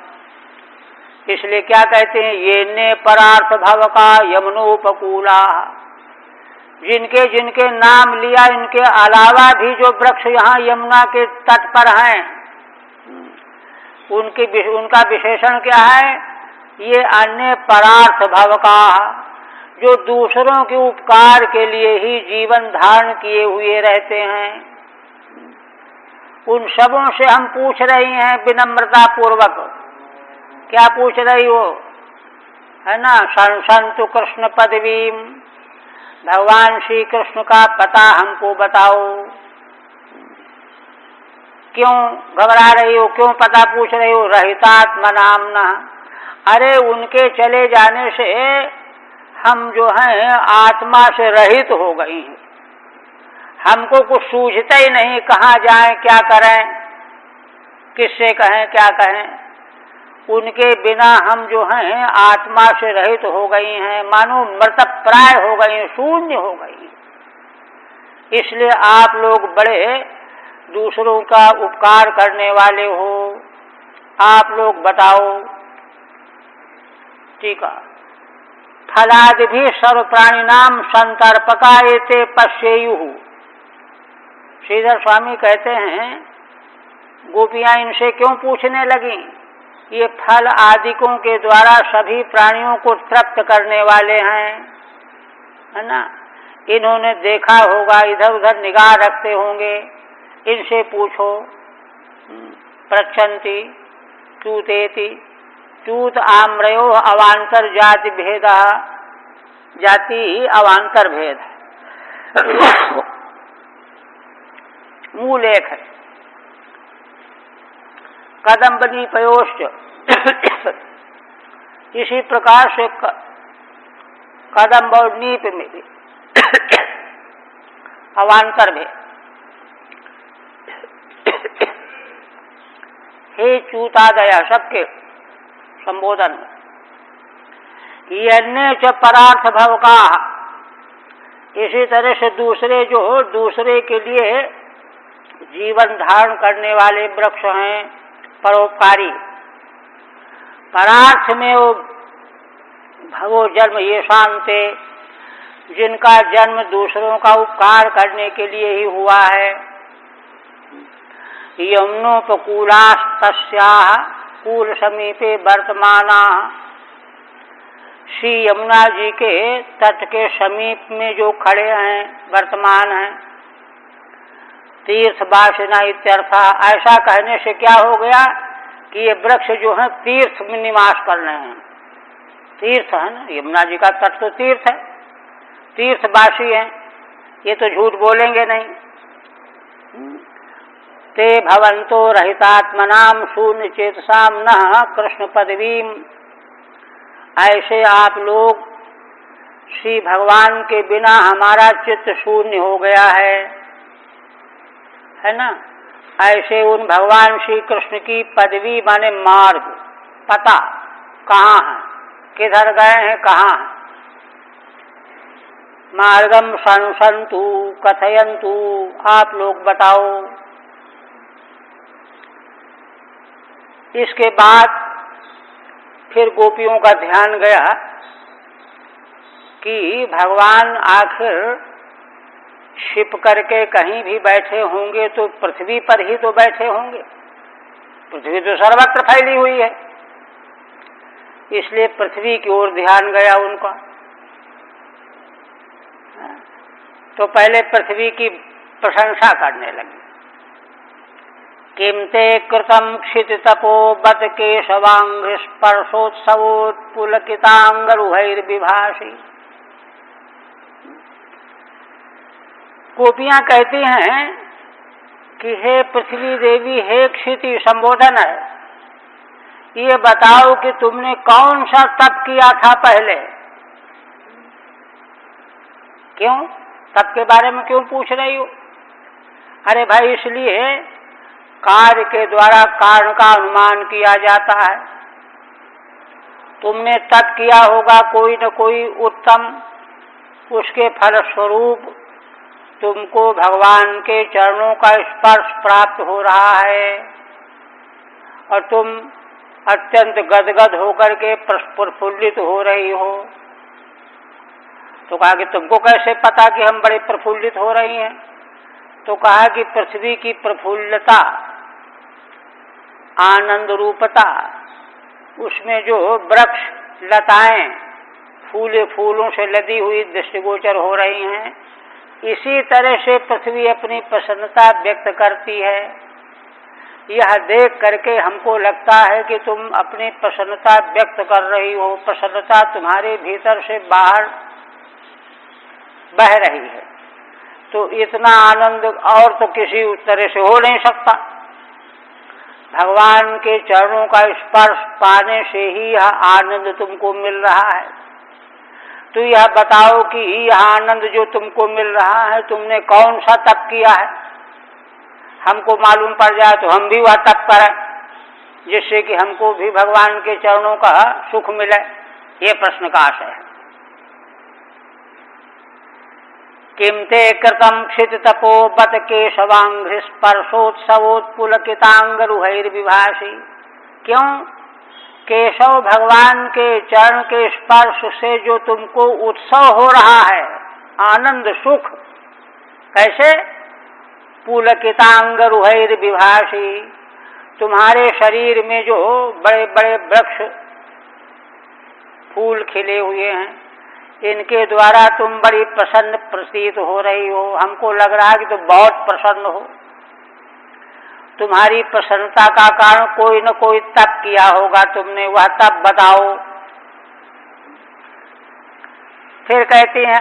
इसलिए क्या कहते हैं, ये ने परार्थ भव का यमुनोपकूला, जिनके जिनके नाम लिया, इनके अलावा भी जो वृक्ष यहाँ यमुना के तट पर हैं, उनका विशेषण क्या है, ये अन्य परार्थ भव का, जो दूसरों के उपकार के लिए ही जीवन धारण किए हुए रहते हैं, उन सबों से हम पूछ रही हैं विनम्रता पूर्वक। क्या पूछ रही हो? है ना, संतु कृष्ण पदवीम, भगवान श्री कृष्ण का पता हमको बताओ। क्यों घबरा रही हो, क्यों पता पूछ रही हो? रहितात्मा नामना, अरे उनके चले जाने से हम जो हैं आत्मा से रहित हो गई हैं। हमको कुछ सूझता ही नहीं, कहाँ जाएं, क्या करें, किससे कहें, क्या कहें। उनके बिना हम जो हैं आत्मा से रहित हो गई हैं, मानो मृतक प्राय हो गई, शून्य हो गई। इसलिए आप लोग बड़े दूसरों का उपकार करने वाले हो, आप लोग बताओ। ठीक है। फलादि भी सर्व प्राणी नाम संतर्पका एते पश्येयुः। श्रीधर स्वामी कहते हैं गोपियां इनसे क्यों पूछने लगी? ये फल आदिकों के द्वारा सभी प्राणियों को तृप्त करने वाले हैं, है ना। इन्होंने देखा होगा, इधर उधर निगाह रखते होंगे, इनसे पूछो। पृच्छन्ति च्यूतेति, च्यूत आम्रयो अवान्तर जाति भेद, जाति अवान्तर भेद मूल एक है। कदम्बनी पयोश्च, इसी प्रकार से कदम्ब और नीप में भी अवान्तर भेद। हे च्यूतादय, सबके संबोधन में। यन्ने च परार्थ भवका, इसी तरह से दूसरे जो दूसरे के लिए जीवन धारण करने वाले वृक्ष हैं, परोपकारी। परार्थ में वो भवो जन्म ये शांते, जिनका जन्म दूसरों का उपकार करने के लिए ही हुआ है। यमुनोपकूलास्तस्याः कूल समीपे वर्तमाना, श्री यमुना जी के तट के समीप में जो खड़े हैं, वर्तमान हैं। तीर्थ वासिना इत्यर्थ, ऐसा कहने से क्या हो गया कि ये वृक्ष जो है तीर्थ में निवास कर रहे हैं। तीर्थ है ना, यमुना जी का तट तो तीर्थ है, तीर्थवासी हैं, ये तो झूठ बोलेंगे नहीं। ते भवंतो रहितात्मनाम शून्य चेतसाम न कृष्ण पदवीम, ऐसे आप लोग श्री भगवान के बिना हमारा चित्त शून्य हो गया है ना। ऐसे उन भगवान श्री कृष्ण की पदवी माने मार्ग, पता कहाँ है, किधर गए हैं, कहाँ है। मार्गम संसंतु कथयंतु, आप लोग बताओ। इसके बाद फिर गोपियों का ध्यान गया कि भगवान आखिर छिप करके कहीं भी बैठे होंगे तो पृथ्वी पर ही तो बैठे होंगे। पृथ्वी तो सर्वत्र फैली हुई है, इसलिए पृथ्वी की ओर ध्यान गया उनका। तो पहले पृथ्वी की प्रशंसा करने लगे। किम ते कृतम क्षित तपो बत केशवांग स्पर्शोत्सवोत्पुलकितांगरुहैर्विभाषी। गोपियां कहती हैं कि हे पृथ्वी देवी, हे क्षिति, संबोधन है, ये बताओ कि तुमने कौन सा तप किया था पहले। क्यों तप के बारे में क्यों पूछ रही हो? अरे भाई, इसलिए कार्य के द्वारा कारण का अनुमान किया जाता है। तुमने तप किया होगा कोई न कोई उत्तम, उसके फलस्वरूप तुमको भगवान के चरणों का स्पर्श प्राप्त हो रहा है और तुम अत्यंत गदगद होकर के प्रफुल्लित हो रही हो। तो कहा कि तुमको कैसे पता कि हम बड़े प्रफुल्लित हो रही हैं? तो कहा कि पृथ्वी की प्रफुल्लता, आनंद रूपता, उसमें जो वृक्ष, लताएं, फूले फूलों से लदी हुई दृष्टिगोचर हो रही हैं, इसी तरह से पृथ्वी अपनी प्रसन्नता व्यक्त करती है। यह देख करके हमको लगता है कि तुम अपनी प्रसन्नता व्यक्त कर रही हो, प्रसन्नता तुम्हारे भीतर से बाहर बह रही है। तो इतना आनंद और तो किसी तरह से हो नहीं सकता। भगवान के चरणों का स्पर्श पाने से ही यह आनंद तुमको मिल रहा है। तो यह बताओ कि यह आनंद जो तुमको मिल रहा है, तुमने कौन सा तप किया है? हमको मालूम पड़ जाए तो हम भी वह तप करें, जिससे कि हमको भी भगवान के चरणों का सुख मिले। ये प्रश्न का आशय है। किम ते कृतम क्षित तपो बत केशवांघ्रि स्पर्शोत्सवोत्पुलकितांगरुहैर्विभाषी। क्यों? केशव भगवान के चरण के स्पर्श से जो तुमको उत्सव हो रहा है, आनंद सुख, कैसे? पुलकितांगरुहैर्विभाषी, तुम्हारे शरीर में जो बड़े बड़े वृक्ष फूल खिले हुए हैं, इनके द्वारा तुम बड़ी प्रसन्न प्रतीत हो रही हो। हमको लग रहा है कि तुम बहुत प्रसन्न हो। तुम्हारी प्रसन्नता का कारण कोई न कोई तप किया होगा तुमने, वह तप बताओ। फिर कहते हैं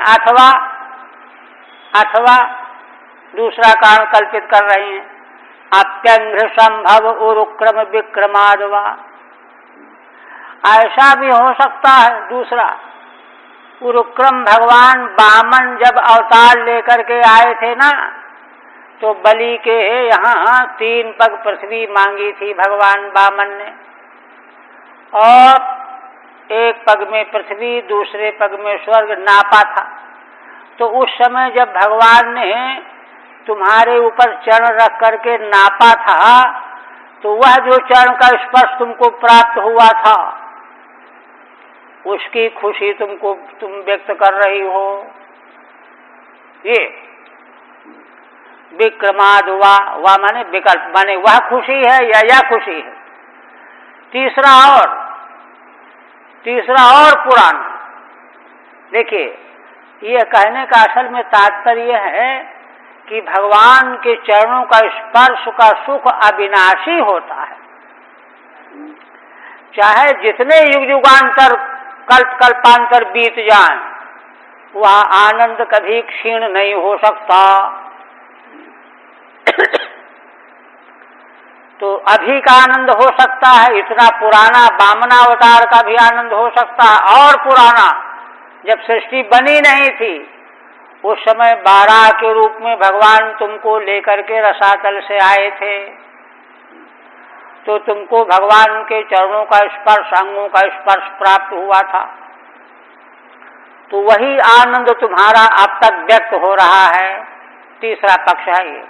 अथवा दूसरा कारण कल्पित कर रहे हैं, अत्यंघ्र संभव उरुक्रम विक्रमादवा। ऐसा भी हो सकता है दूसरा, उरुक्रम भगवान वामन जब अवतार लेकर के आए थे ना, तो बलि के यहाँ 3 पग पृथ्वी मांगी थी भगवान वामन ने, और एक पग में पृथ्वी, दूसरे पग में स्वर्ग नापा था। तो उस समय जब भगवान ने तुम्हारे ऊपर चरण रख करके नापा था, तो वह जो चरण का स्पर्श तुमको प्राप्त हुआ था, उसकी खुशी तुम व्यक्त कर रही हो। ये विक्रमाद वा माने विकल्प, माने वह खुशी है या यह खुशी है। तीसरा और पुराना। देखिए, यह कहने का असल में तात्पर्य है कि भगवान के चरणों का स्पर्श का सुख अविनाशी होता है। चाहे जितने युग युगांतर कल्पांतर बीत जाएं, वह आनंद कभी क्षीण नहीं हो सकता। तो अभी का आनंद हो सकता है, इतना पुराना वामनावतार का भी आनंद हो सकता है, और पुराना जब सृष्टि बनी नहीं थी, उस समय बाराह के रूप में भगवान तुमको लेकर के रसातल से आए थे, तो तुमको भगवान के चरणों का स्पर्श, अंगों का स्पर्श प्राप्त हुआ था। तो वही आनंद तुम्हारा अब तक व्यक्त हो रहा है। तीसरा पक्ष है ये,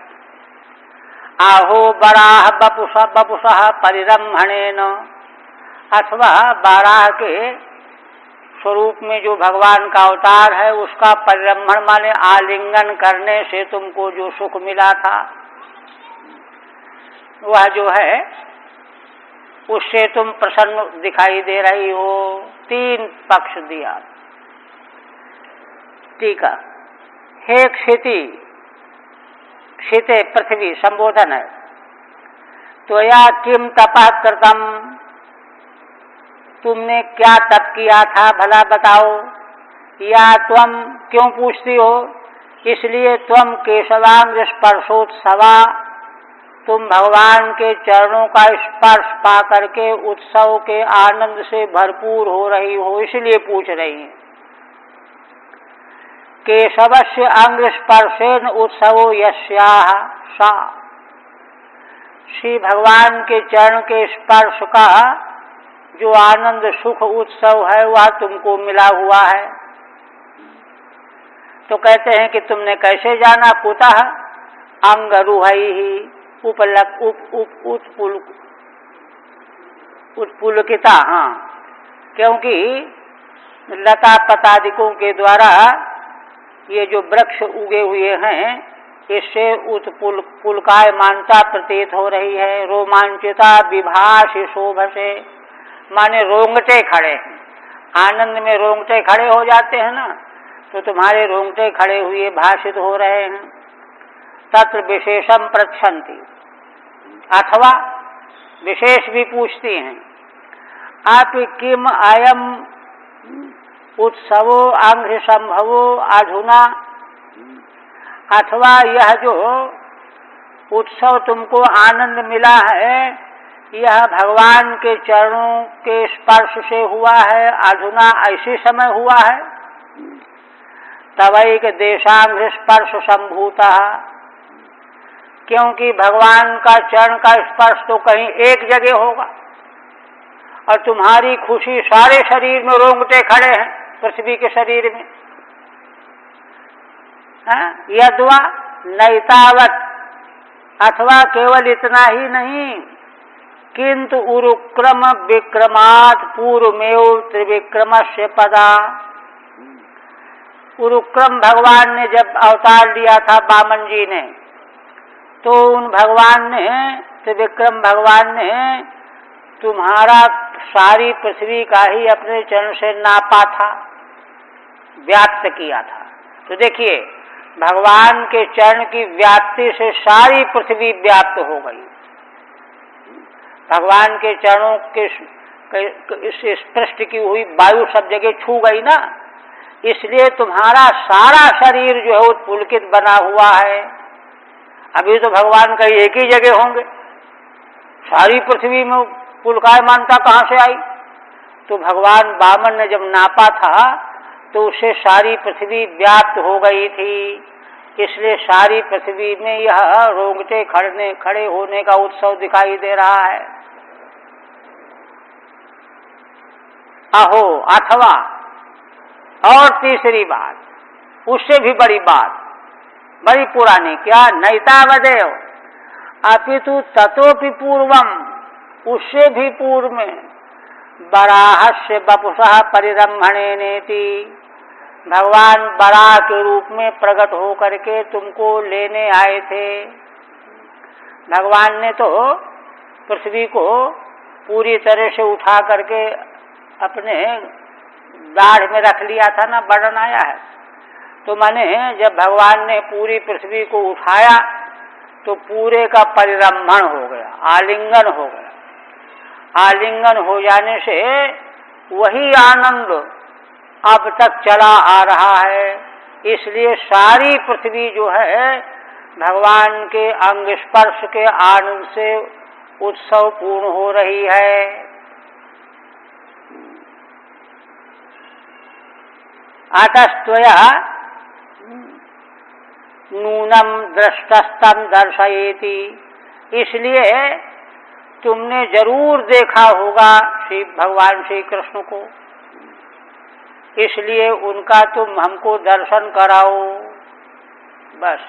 आहो बराह बपुषः परिरम्भणेन, अथवा बाराह के स्वरूप में जो भगवान का अवतार है, उसका परिरम्भण माने आलिंगन करने से तुमको जो सुख मिला था, वह जो है उससे तुम प्रसन्न दिखाई दे रही हो। 3 पक्ष दिया। ठीक है। हे क्षिते पृथ्वी संबोधन है। तो या किम तपः कृतम, तुमने क्या तप किया था भला बताओ। या तुम क्यों पूछती हो? इसलिए तुम केशवांग स्पर्शोत्सवा, तुम भगवान के चरणों का स्पर्श पा करके उत्सव के आनंद से भरपूर हो रही हो, इसलिए पूछ रही हैं। केशवस्य अंग स्पर्शेन उत्सवो यस्याः सा, श्री भगवान के चरण के स्पर्श का जो आनंद सुख उत्सव है, वह तुमको मिला हुआ है। तो कहते हैं कि तुमने कैसे जाना? कुतः अंगरुहैः उत्पुलकिता। हाँ, क्योंकि लता पतादिकों के द्वारा ये जो वृक्ष उगे हुए हैं, इससे पुलकायमानता प्रतीत हो रही है। रोमांचिता विभाष शोभ से, माने रोंगटे खड़े हैं, आनंद में रोंगटे खड़े हो जाते हैं ना, तो तुम्हारे रोंगटे खड़े हुए भाषित हो रहे हैं। तत्र विशेषम पृच्छन्ति, अथवा विशेष भी पूछती हैं, आप किम अयम उत्सवो आंघ्र संभवो अधुना, अथवा यह जो उत्सव तुमको आनंद मिला है, यह भगवान के चरणों के स्पर्श से हुआ है, अधुना ऐसे समय हुआ है। तवैक देशांघ्र स्पर्श संभूता, क्योंकि भगवान का चरण का स्पर्श तो कहीं एक जगह होगा, और तुम्हारी खुशी सारे शरीर में रोंगटे खड़े हैं, पृथ्वी के शरीर में। यद्वा नैतावत, अथवा केवल इतना ही नहीं, किंतु उरुक्रम विक्रमात् पूर्वमेव त्रिविक्रमस्य पदा। उरुक्रम भगवान ने जब अवतार लिया था वामन जी ने, तो उन भगवान ने, त्रिविक्रम भगवान ने तुम्हारा सारी पृथ्वी का ही अपने चरण से नापा था, व्याप्त किया था। तो देखिए, भगवान के चरण की व्याप्ति से सारी पृथ्वी व्याप्त हो गई। भगवान के चरणों के इस स्पृष्ट की हुई वायु सब जगह छू गई ना, इसलिए तुम्हारा सारा शरीर जो है उत्पुलकित बना हुआ है। अभी तो भगवान कहीं एक ही जगह होंगे, सारी पृथ्वी में पुलकायमानता कहाँ से आई? तो भगवान वामन ने जब नापा था तो उससे सारी पृथ्वी व्याप्त हो गई थी, इसलिए सारी पृथ्वी में यह रोंगटे खड़े होने का उत्सव दिखाई दे रहा है। अहो, अथवा और तीसरी बात, उससे भी बड़ी बात, बड़ी पुरानी, क्या नैतावदेव अपितु ततोपि पूर्वम, उससे भी पूर्व में बराहस्य वपुषः परिरम्भणे नेति, भगवान बराह के रूप में प्रकट होकर के तुमको लेने आए थे। भगवान ने तो पृथ्वी को पूरी तरह से उठा करके अपने दाढ़ में रख लिया था ना, वर्णन आया है। तो माने जब भगवान ने पूरी पृथ्वी को उठाया तो पूरे का परिरम्भण हो गया, आलिंगन हो गया। आलिंगन हो जाने से वही आनंद अब तक चला आ रहा है, इसलिए सारी पृथ्वी जो है भगवान के अंग स्पर्श के आनंद से उत्सव पूर्ण हो रही है। अतस्त्वया नूनम दृष्टस्तम दर्शयेति, इसलिए तुमने जरूर देखा होगा श्री भगवान श्री कृष्ण को, इसलिए उनका तुम हमको दर्शन कराओ। बस